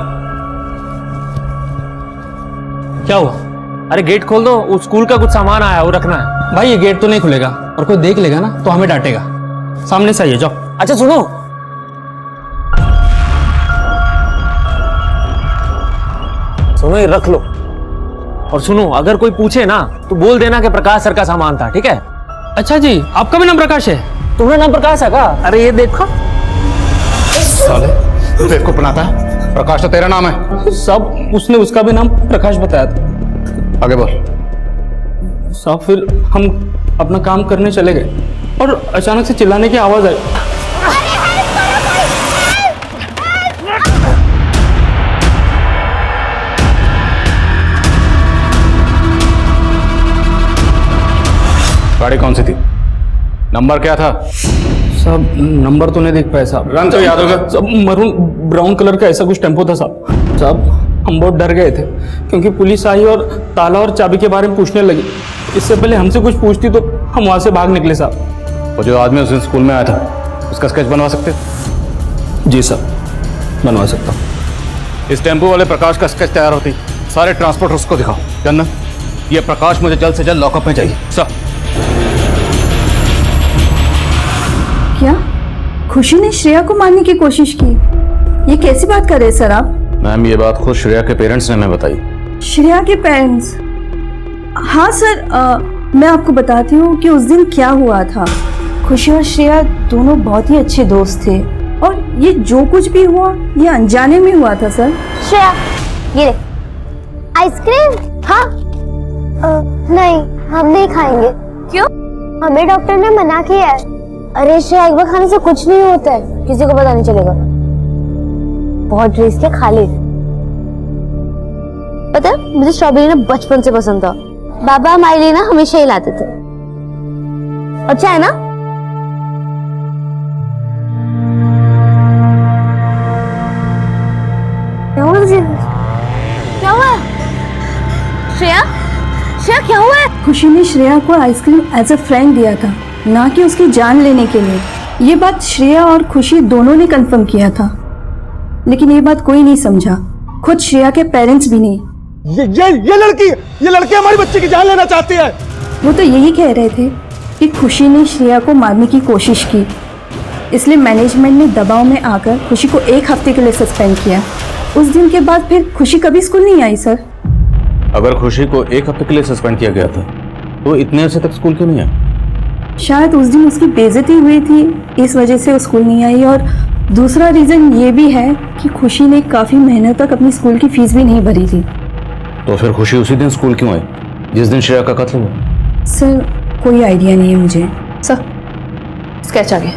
क्या हुआ? अरे गेट खोल दो, उस स्कूल का कुछ सामान आया, वो रखना है। भाई ये गेट तो नहीं खुलेगा, और कोई देख लेगा ना तो हमें डांटेगा। सामने से आइए, जाओ। अच्छा सुनो, सुनो ये रख लो, और सुनो अगर कोई पूछे ना तो बोल देना कि प्रकाश सर का सामान था, ठीक है? अच्छा जी, आपका भी नाम प्रकाश है? तुम्हारा नाम प्रकाश है क्या? अरे ये देखो। साले, तू बेवकूफ बनाता है? प्रकाश तो तेरा नाम है। साहब, उसने उसका भी नाम प्रकाश बताया था। आगे बोल। साहब, फिर हम अपना काम करने चले गए और अचानक से चिल्लाने की आवाज आई। गाड़ी कौन सी थी? नंबर क्या था? साहब, नंबर तो नहीं देख पाए साहब। रंग तो याद होगा? साहब, मरून ब्राउन कलर का ऐसा कुछ टेम्पो था साहब। साहब, हम बहुत डर गए थे क्योंकि पुलिस आई और ताला और चाबी के बारे में पूछने लगी। इससे पहले हमसे कुछ पूछती तो हम वहां से भाग निकले साहब। वो जो आदमी उस दिन स्कूल में आया था, उसका स्केच बनवा सकते? जी साहब, बनवा सकता हूँ। इस टेम्पो वाले प्रकाश का स्केच तैयार होती, सारे ट्रांसपोर्ट उसको दिखाओ। चंदन, ये प्रकाश मुझे जल्द से जल्द लॉकअप में चाहिए। सर। क्या खुशी ने श्रेया को मारने की कोशिश की? ये कैसी बात कर रहे हैं सर आप? मैम, ये बात खुद श्रेया के पेरेंट्स ने हमें बताई। श्रेया के पेरेंट्स? हाँ सर, मैं आपको बताती हूँ कि उस दिन क्या हुआ था। खुशी और श्रेया दोनों बहुत ही अच्छे दोस्त थे और ये जो कुछ भी हुआ ये अनजाने में हुआ था सर। श्रेया, ये आइसक्रीम? हाँ। नहीं, हम नहीं खाएंगे। क्यों? हमें डॉक्टर ने मना किया है। अरे श्रेया, एक बार खाने से कुछ नहीं होता है, किसी को पता नहीं चलेगा। बहुत रिस्क है, खा ले। पता है, मुझे स्ट्रॉबेरी ना बचपन से पसंद था। बाबा हमारे लिए ना हमेशा ही लाते थे। अच्छा है ना? क्या हुआ? श्रेया, श्रेया क्या हुआ है? खुशी ने श्रेया को आइसक्रीम एज अ फ्रेंड दिया था, ना कि उसकी जान लेने के लिए। ये बात श्रेया और खुशी दोनों ने कंफर्म किया था, लेकिन ये बात कोई नहीं समझा, खुद श्रेया के पेरेंट्स भी नहीं। ये लड़की हमारी बच्ची की जान लेना चाहती है। वो तो यही कह रहे थे कि खुशी ने श्रेया को मारने की कोशिश की, इसलिए मैनेजमेंट ने दबाव में आकर खुशी को 1 हफ्ते के लिए सस्पेंड किया। उस दिन के बाद फिर खुशी कभी स्कूल नहीं आई सर। अगर खुशी को 1 हफ्ते के लिए सस्पेंड किया गया था तो इतने अर्से तक स्कूल क्यों नहीं आई? शायद उस दिन उसकी बेइज्जती हुई थी, इस वजह से वो स्कूल नहीं आई। और दूसरा रीजन ये भी है कि खुशी ने काफी महीनों तक अपनी स्कूल की फीस भी नहीं भरी थी। तो फिर खुशी उसी दिन स्कूल क्यों आई जिस दिन श्रेया का कत्ल हुआ? सर, कोई आइडिया नहीं है मुझे। सर, स्केच आ गया।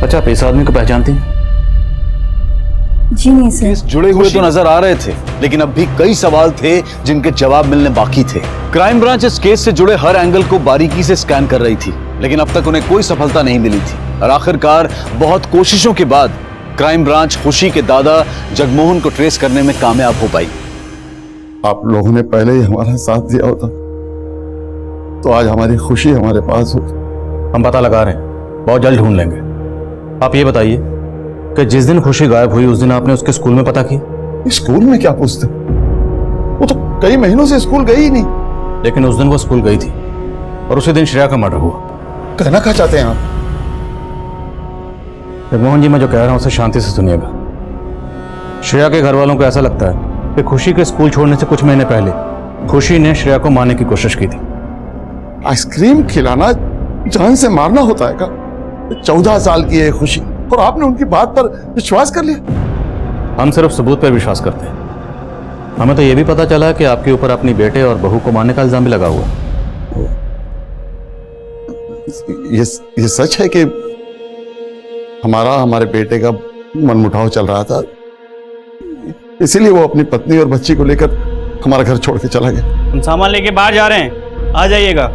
अच्छा, आप इस आदमी को पहचानती हैं? जी नहीं सर। जुड़े हुए तो नजर आ रहे थे, लेकिन अब भी कई सवाल थे जिनके जवाब मिलने बाकी थे। क्राइम ब्रांच इस केस से जुड़े हर एंगल को बारीकी से स्कैन कर रही थी, लेकिन अब तक उन्हें कोई सफलता नहीं मिली थी। और आखिरकार बहुत कोशिशों के बाद क्राइम ब्रांच खुशी के दादा जगमोहन को ट्रेस करने में कामयाब हो पाई। आप लोगों ने पहले ही हमारा साथ दिया होता तो आज हमारी खुशी हमारे पास हो। हम पता लगा रहे हैं, बहुत जल्द ढूंढ लेंगे। आप ये बताइए कि जिस दिन खुशी गायब हुई उस दिन आपने उसके स्कूल में पता किया? स्कूल में क्या पूछते, वो तो कई महीनों से स्कूल गई ही नहीं। लेकिन उस दिन वो स्कूल गई थी और उसी दिन श्रेया का मर्डर हुआ। कहना क्या चाहते हैं आप? जगमोहन जी, मैं जो कह रहा हूं उसे शांति से सुनिएगा। श्रेया के घर वालों को ऐसा लगता है कि खुशी के स्कूल छोड़ने से कुछ महीने पहले खुशी ने श्रेया को मारने की कोशिश की थी। आइसक्रीम खिलाना जान से मारना होता है क्या? 14 साल की है खुशी और आपने उनकी बात पर विश्वास कर लिया? हम सिर्फ सबूत पर विश्वास करते हैं। हमें तो यह भी पता चला कि आपके ऊपर अपनी बेटे और बहू को मारने का इल्जाम भी लगा हुआ। ये सच है कि हमारे बेटे का मनमुटाव चल रहा था, इसीलिए वो अपनी पत्नी और बच्ची को लेकर हमारा घर छोड़ के चला गया। हम सामान लेके बाहर जा रहे हैं, आ जाइएगा।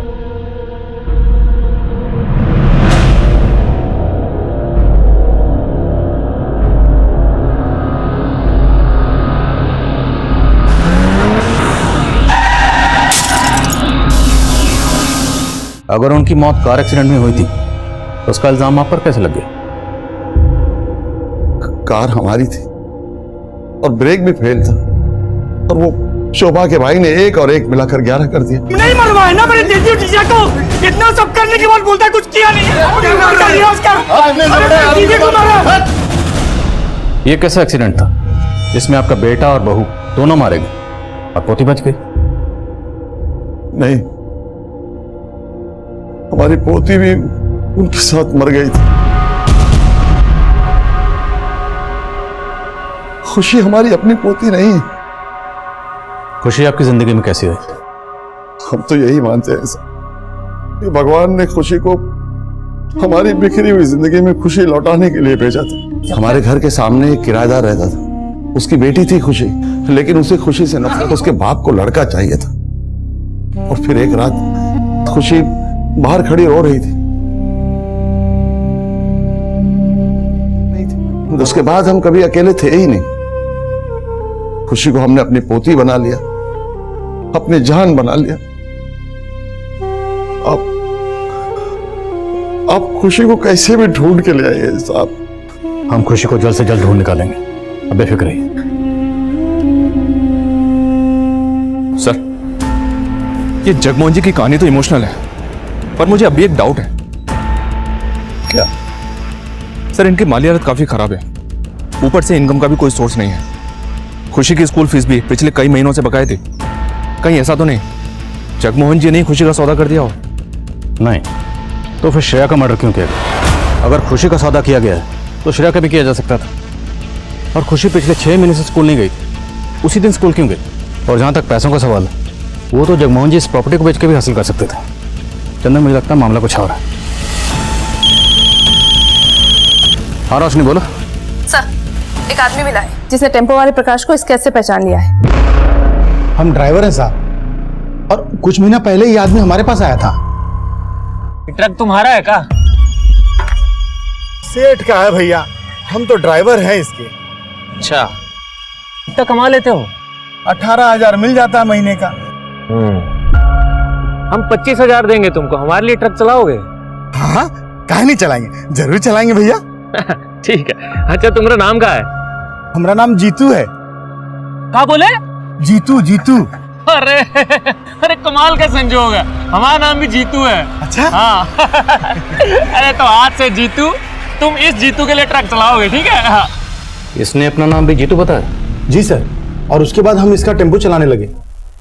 अगर उनकी मौत कार एक्सीडेंट में हुई थी तो उसका इल्जाम आप पर कैसे लग गया? कार हमारी थी और ब्रेक भी फेल था और वो शोभा के भाई ने 1 और 1 मिलाकर 11 कर दिया। नहीं मरवाए ना मेरे जीजा को, इतना सब करने के बाद बोलता है कुछ किया नहीं है। ये कैसा एक्सीडेंट था जिसमें आपका बेटा और बहू दोनों मारे गए और पोती बच गई? नहीं, हमारी पोती भी उनके साथ मर गई थी। खुशी हमारी अपनी पोती नहीं है। खुशी आपकी जिंदगी में कैसी आई? हम तो यही मानते हैं सर कि भगवान ने खुशी को हमारी बिखरी हुई जिंदगी में खुशी लौटाने के लिए भेजा था। हमारे घर के सामने एक किराएदार रहता था, उसकी बेटी थी खुशी, लेकिन उसे खुशी से नफरत, उसके बाप को लड़का चाहिए था। और फिर एक रात खुशी बाहर खड़ी रो रही थी। उसके बाद हम कभी अकेले थे ही नहीं। खुशी को हमने अपनी पोती बना लिया, अपनी जान बना लिया। आप खुशी को कैसे भी ढूंढ के ले आइए साहब। हम खुशी को जल्द से जल्द ढूंढ निकालेंगे, अब बेफिक्र रहिए। सर, ये जगमोहन जी की कहानी तो इमोशनल है, पर मुझे अभी एक डाउट है। क्या? सर, इनकी माली हालत काफी खराब है, ऊपर से इनकम का भी कोई सोर्स नहीं है। खुशी की स्कूल फीस भी पिछले कई महीनों से बकाए थी। कहीं ऐसा तो नहीं जगमोहन जी ने खुशी का सौदा कर दिया हो? नहीं, तो फिर श्रेया का मर्डर क्यों किया गया? अगर खुशी का सौदा किया गया है तो श्रेया का भी किया जा सकता था। और खुशी पिछले 6 महीने से स्कूल नहीं गई, उसी दिन स्कूल क्यों गई? और जहां तक पैसों का सवाल है, वो तो जगमोहन जी इस प्रॉपर्टी को बेच के भी हासिल कर सकते थे। चंदन, मुझे लगता है मामला कुछ और है। हाँ रोशनी, बोलो। सर, एक आदमी मिला है जिसने टेम्पो वाले प्रकाश को स्केच से पहचान लिया है। हम ड्राइवर हैं साहब, और कुछ महीना पहले ये आदमी हमारे पास आया था। ट्रक तुम्हारा है क्या? सेठ का है भैया, हम तो ड्राइवर हैं इसके। अच्छा, कितना कमा लेते हो? 18,000 मिल जाता है महीने का। हम 25,000 देंगे तुमको, हमारे लिए ट्रक चलाओगे? हाँ, काहे नहीं चलाएंगे, जरूर चलाएंगे भैया। ठीक है। अच्छा, तुम्हारा नाम क्या है? हमारा नाम जीतू है। क्या बोले? जीतू, जीतू। अरे अरे कमाल का संजोग है, हमारा नाम भी जीतू है। अच्छा? हाँ। अरे तो आज से जीतू, तुम इस जीतू के लिए ट्रक चलाओगे, ठीक है? हाँ। इसने अपना नाम भी जीतू बताया? जी सर, और उसके बाद हम इसका टेम्पो चलाने लगे।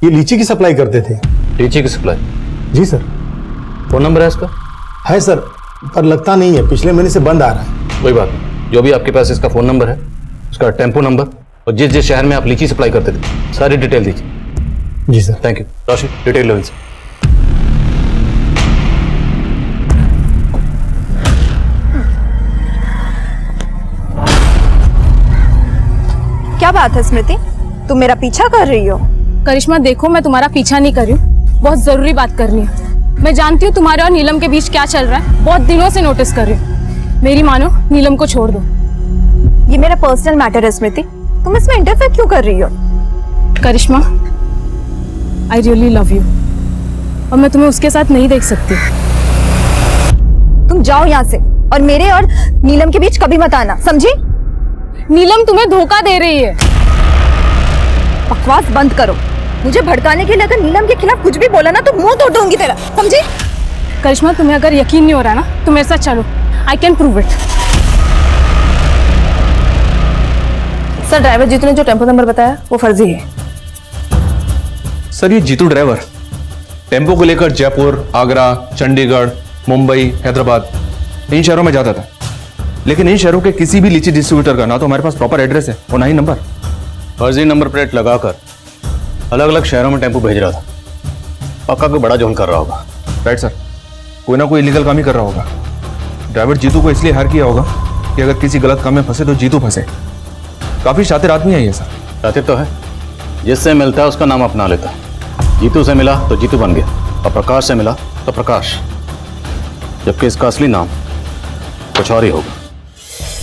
ये लीची की सप्लाई करते थे। लीची की सप्लाई? जी सर। फोन नंबर है इसका? है सर, पर लगता नहीं है, पिछले महीने से बंद आ रहा है। कोई बात नहीं, जो भी आपके पास इसका फोन नंबर है, उसका टेम्पो नंबर और जिस जिस शहर में आप लीची सप्लाई करते थे, सारी डिटेल दीजिए। जी sir. Thank you. Roshi, detail लो इनसे। क्या बात है स्मृति, तुम मेरा पीछा कर रही हो? करिश्मा देखो, मैं तुम्हारा पीछा नहीं कर रही हूँ, बहुत जरूरी बात करनी है। मैं जानती हूँ तुम्हारे और नीलम के बीच क्या चल रहा है, बहुत दिनों से नोटिस कर रही हूँ। मेरी मानो, नीलम को छोड़ दो। ये मेरा पर्सनल मैटर है स्मृति, तुम इसमें इंटरफेयर क्यों कर रही हो? करिश्मा, आई रियली लव यू और मैं तुम्हें उसके साथ नहीं देख सकती। तुम जाओ यहाँ से और मेरे और नीलम के बीच कभी मत आना, समझी? नीलम तुम्हें धोखा दे रही है। बकवास बंद करो। मुझे भड़काने के लिए अगर नीलम के खिलाफ कुछ भी बोला ना तो मुंह तोड़ दूंगी तेरा, समझी? करिश्मा, तुम्हें अगर यकीन नहीं हो रहा ना तो मेरे साथ चलो, I can prove it. Sir, driver Jitu ने जो टेम्पो नंबर बताया वो फर्जी है। सर, ये जीतू ड्राइवर टेम्पो को लेकर जयपुर, आगरा, चंडीगढ़, मुंबई, हैदराबाद इन शहरों में जाता था, लेकिन इन शहरों के किसी भी लीची डिस्ट्रीब्यूटर का ना तो हमारे पास प्रॉपर एड्रेस है और ना ही नंबर। फर्जी नंबर प्लेट लगाकर अलग अलग शहरों में टेम्पो भेज रहा था। पक्का कोई बड़ा जोन कर रहा होगा। राइट सर, कोई ना कोई इलीगल काम ही कर रहा होगा। ड्राइवर जीतू को इसलिए हायर किया होगा कि अगर किसी गलत काम में फंसे तो जीतू फंसे। काफी शातिर आदमी है ये सर। शातिर तो है, जिससे मिलता है उसका नाम अपना लेता है। जीतू से मिला तो जीतू बन गया और प्रकाश से मिला तो प्रकाश, जबकि इसका असली नाम कुछ और ही होगा।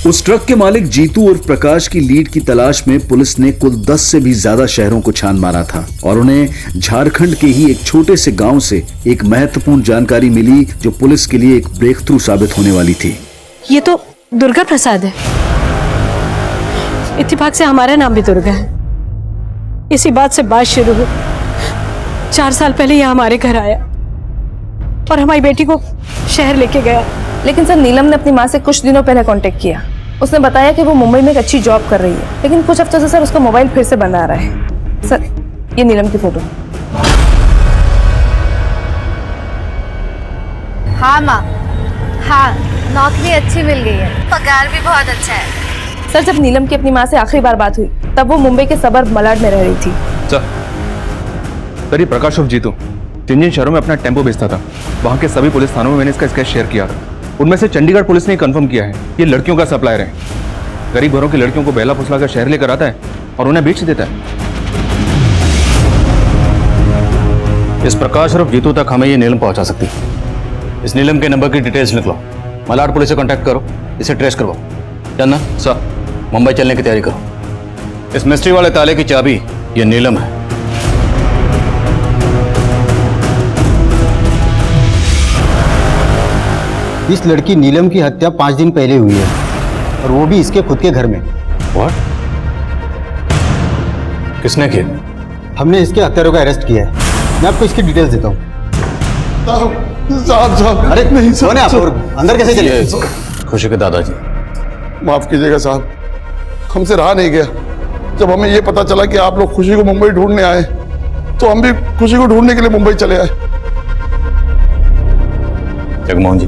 उस ट्रक के मालिक जीतू और प्रकाश की लीड की तलाश में पुलिस ने कुल 10 से भी ज्यादा शहरों को छान मारा था और उन्हें झारखंड के ही एक छोटे से गांव से एक महत्वपूर्ण जानकारी मिली जो पुलिस के लिए एक ब्रेक थ्रू साबित होने वाली थी। ये तो दुर्गा प्रसाद है। इत्तेफाक से हमारा नाम भी दुर्गा है। इसी बात से बात शुरू हुई। 4 साल पहले यह हमारे घर आया और हमारी बेटी को शहर लेके गया। लेकिन सर, नीलम ने अपनी माँ से कुछ दिनों पहले कांटेक्ट किया। उसने बताया कि वो मुंबई में एक अच्छी जॉब कर रही है, लेकिन कुछ हफ्तों से सर उसका मोबाइल फिर से बंद आ रहा है। सर, ये नीलम की फोटो। हाँ माँ, हाँ, नौकरी अच्छी मिल गई है, पगार भी बहुत अच्छा है। सर, जब नीलम की अपनी माँ से आखिरी बार बात हुई तब वो मुंबई के सबर्ब मलाड में रह रही थी। सर, ये प्रकाश और जीतू जिन जिन शहरों में अपना टेम्पो बेचता था, वहां के सभी पुलिस थानों में मैंने इसका स्केच शेयर किया था। उनमें से चंडीगढ़ पुलिस ने कंफर्म किया है ये लड़कियों का सप्लायर है। गरीब घरों की लड़कियों को बेला फुसला कर शहर लेकर आता है और उन्हें बेच देता है। इस प्रकाश और जीतू तक हमें ये नीलम पहुंचा सकती है। इस नीलम के नंबर की डिटेल्स निकलो, मलाड पुलिस से कांटेक्ट करो, इसे ट्रेस करवाओ। जानना सर, मुंबई चलने की तैयारी करो। इस मिस्ट्री वाले ताले की चाबी ये नीलम है। इस लड़की नीलम की हत्या 5 दिन पहले हुई है और वो भी इसके खुद के घर में। What? किसने किया? हमने इसके हत्यारों का अरेस्ट किया है। मैं आपको इसकी डिटेल्स देता हूँ। अरे नहीं, कौन है आप और अंदर कैसे चले? खुशी के दादाजी। माफ कीजिएगा साहब, हमसे रहा नहीं गया। जब हमें ये पता चला कि आप लोग खुशी को मुंबई ढूंढने आए तो हम भी खुशी को ढूंढने के लिए मुंबई चले आए। जगमोहन जी,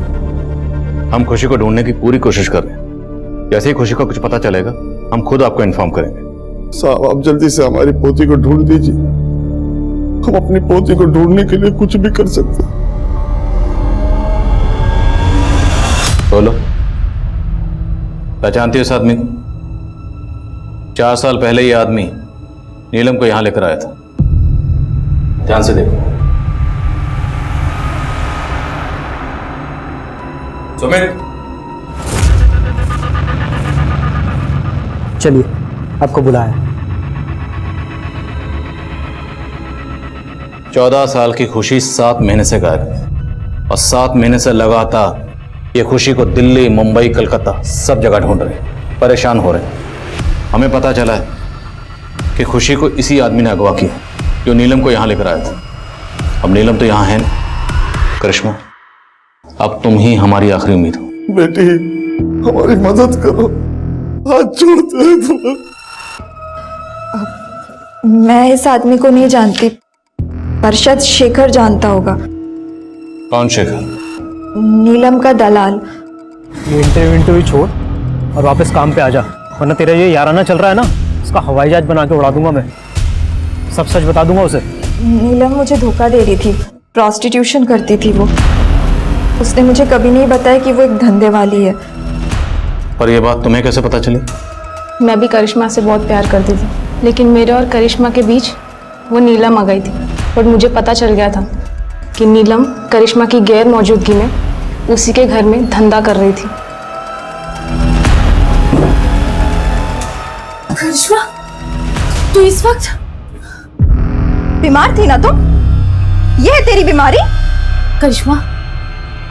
हम खुशी को ढूंढने की पूरी कोशिश कर रहे हैं। जैसे ही खुशी को कुछ पता चलेगा हम खुद आपको इन्फॉर्म करेंगे। साहब, आप जल्दी से हमारी पोती को ढूंढ दीजिए। हम अपनी पोती को ढूंढने के लिए कुछ भी कर सकते हैं। बोलो, पहचानती हो इस आदमी को? 4 साल पहले ये आदमी नीलम को यहां लेकर आया था। ध्यान से देखो। सुमित, चलिए, आपको बुलाया। 14 साल की खुशी 7 महीने से गायब है और 7 महीने से लगातार ये खुशी को दिल्ली, मुंबई, कलकत्ता सब जगह ढूंढ रहे, परेशान हो रहे। हमें पता चला है कि खुशी को इसी आदमी ने अगवा किया जो नीलम को यहां लेकर आया था। अब नीलम तो यहां है ना। करिश्मा, अब तुम ही हमारी आखिरी उम्मीद हो। बेटी, हमारी मदद करो, हाथ जोड़ते हैं तुम्हें। मैं इस आदमी को नहीं जानती, पर शायद शेखर जानता होगा। कौन शेखर? नीलम का दलाल। ये इंटरव्यू छोड़ और वापस काम पे आ जा, वरना तेरा ये याराना चल रहा है ना, इसका हवाई जहाज बना के उड़ा दूंगा मैं। सब सच बता दूंगा उसे। नीलम मुझे धोखा दे रही थी, प्रॉस्टिट्यूशन करती थी वो। उसने मुझे कभी नहीं बताया कि वो एक धंधे वाली है। पर यह बात तुम्हें कैसे पता चली? मैं भी करिश्मा से बहुत प्यार करती थी, लेकिन मेरे और करिश्मा के बीच वो नीलम आ गई थी। बट मुझे पता चल गया था कि नीलम करिश्मा की गैर मौजूदगी में उसी के घर में धंधा कर रही थी। करिश्मा, तू इस वक्त बीमार थी ना? तुम, ये है तेरी बीमारी? करिश्मा,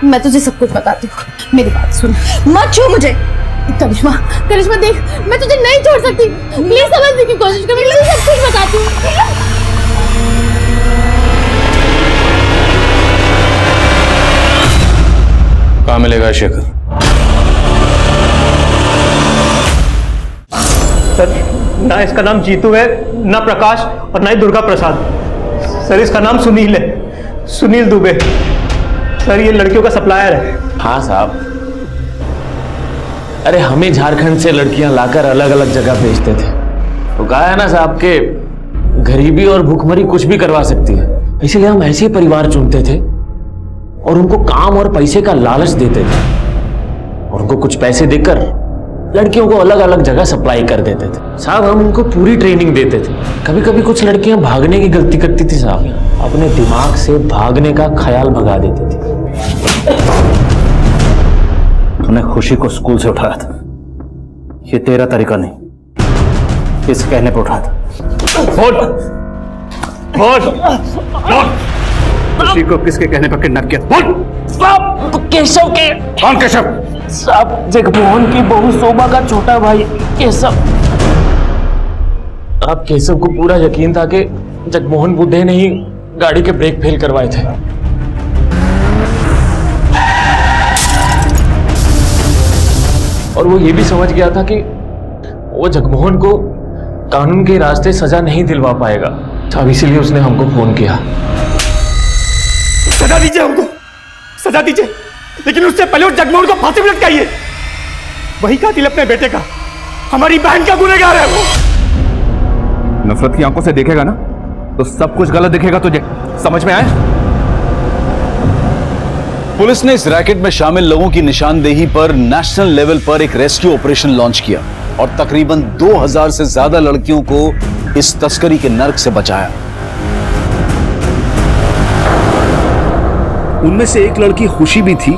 मैं तुझे सब कुछ बताती हूँ, मेरी बात सुन, मत छू मुझे। करिश्मा, करिश्मा देख, मैं तुझे नहीं छोड़ सकती, प्लीज समझने की कोशिश कर, मैं तुझे सब कुछ बताती हूँ। कहाँ मिलेगा शेखर? सर, ना इसका नाम जीतू है, ना प्रकाश, और ना ही दुर्गा प्रसाद। सर, इसका नाम सुनील है, सुनील दुबे। सर, ये लड़कियों का सप्लायर है। हाँ साहब, अरे हमें झारखंड से लड़कियां लाकर अलग अलग जगह भेजते थे। तो कहा है ना साहब के गरीबी और भूखमरी कुछ भी करवा सकती है, इसलिए हम ऐसे परिवार चुनते थे और उनको काम और पैसे का लालच देते थे और उनको कुछ पैसे देकर लड़कियों को अलग अलग जगह सप्लाई कर देते थे। साहब, हम उनको पूरी ट्रेनिंग देते थे। कभी कभी कुछ लड़कियां भागने की गलती करती थी साहब, अपने दिमाग से भागने का ख्याल भगा देती थी। तूने खुशी को स्कूल से उठाया था, ये तेरा तरीका नहीं, इस कहने पर उठाया था। खुशी को किसके कहने पर किडनैप किया? साहब, केशव के। कौन केशव? साहब, जगमोहन की बहू शोभा का छोटा भाई केशव। अब केशव को पूरा यकीन था कि जगमोहन बुड्ढे ने ही गाड़ी के ब्रेक फेल करवाए थे। और वो ये भी समझ गया था कि वो जगमोहन को कानून के रास्ते सजा नहीं दिलवा पाएगा। अब इसीलिए उसने हमको फोन किया। सजा दीजिए हमको, सजा दीजिए, लेकिन उससे पहले उस जगमोहन को फांसी पर लटकाइए। वही कातिल अपने बेटे का, हमारी बहन का गुनहगार है वो। नफरत की आंखों से देखेगा ना तो सब कुछ गलत दिखेगा तुझे, समझ में आया? पुलिस ने इस रैकेट में शामिल लोगों की निशानदेही पर नेशनल लेवल पर एक रेस्क्यू ऑपरेशन लॉन्च किया और तकरीबन 2000 से ज्यादा लड़कियों को इस तस्करी के नर्क से बचाया। उनमें से एक लड़की खुशी भी थी।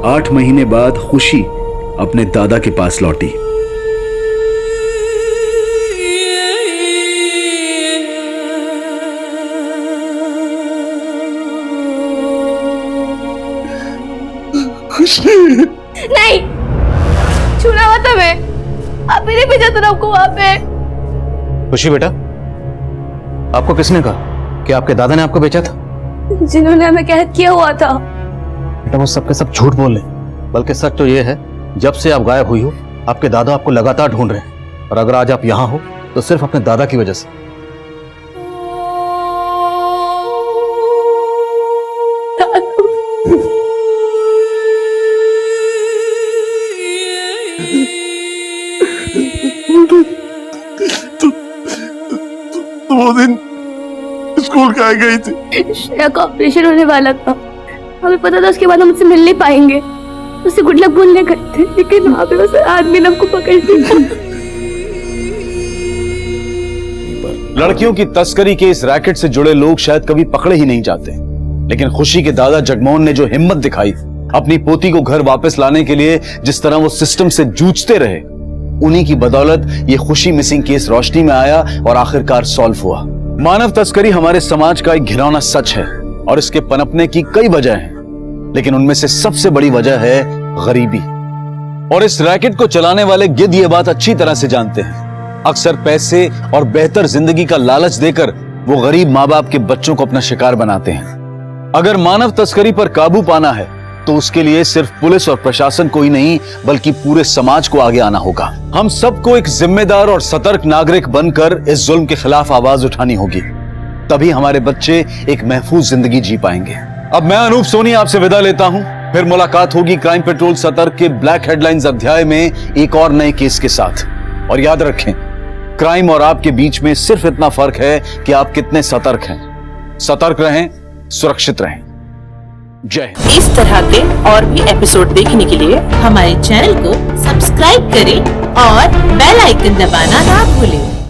8 महीने बाद खुशी अपने दादा के पास लौटी। नहीं, छूना मत हमें, आप मेरे भेजा तो आपको वहां पे। खुशी बेटा, आपको किसने कहा कि आपके दादा ने आपको बेचा था? जिन्होंने हमें कैद किया हुआ था। बेटा, वो सबके सब झूठ बोल रहे, बल्कि सच तो ये है जब से आप गायब हुई हो आपके दादा आपको लगातार ढूंढ रहे हैं, और अगर आज आप यहाँ हो तो सिर्फ अपने दादा की वजह से। वो दिन स्कूल का गई थी, श्रेया का ऑपरेशन होने वाला था, हमें पता था उसके बाद हम उससे मिल नहीं पाएंगे। उसे गुड लक बोलने गए थे, लेकिन वहां पे उस आदमी ने हमको पकड़ लिया। लड़कियों की तस्करी के इस रैकेट से जुड़े लोग शायद कभी पकड़े ही नहीं जाते, लेकिन खुशी के दादा जगमोहन ने जो हिम्मत दिखाई, अपनी पोती को घर वापस लाने के लिए जिस तरह वो सिस्टम से जूझते रहे, उन्हीं की बदौलत ये खुशी मिसिंग केस रोशनी में आया और आखिरकार सॉल्व हुआ। मानव तस्करी हमारे समाज का एक घिनौना सच है और इसके पनपने की कई वजह हैं, लेकिन उनमें से सबसे बड़ी वजह है गरीबी। और इस रैकेट को चलाने वाले गिद्ध ये बात अच्छी तरह से जानते हैं। अक्सर पैसे और बेहतर जिंदगी का लालच देकर वो गरीब माँ बाप के बच्चों को अपना शिकार बनाते हैं। अगर मानव तस्करी पर काबू पाना है तो उसके लिए सिर्फ पुलिस और प्रशासन को ही नहीं बल्कि पूरे समाज को आगे आना होगा। हम सबको एक जिम्मेदार और सतर्क नागरिक बनकर इस जुल्म के खिलाफ आवाज उठानी होगी, तभी हमारे बच्चे एक महफूज जिंदगी जी पाएंगे। अब मैं अनूप सोनी आपसे विदा लेता हूं, फिर मुलाकात होगी क्राइम पेट्रोल सतर्क के ब्लैक हेडलाइंस अध्याय में एक और नए केस के साथ। और याद रखें, क्राइम और आपके बीच में सिर्फ इतना फर्क है कि आप कितने सतर्क हैं। सतर्क रहें, सुरक्षित रहें। जय हिंद। इस तरह के और भी एपिसोड देखने के लिए हमारे चैनल को सब्सक्राइब करें और बेल आइकन दबाना ना भूलें।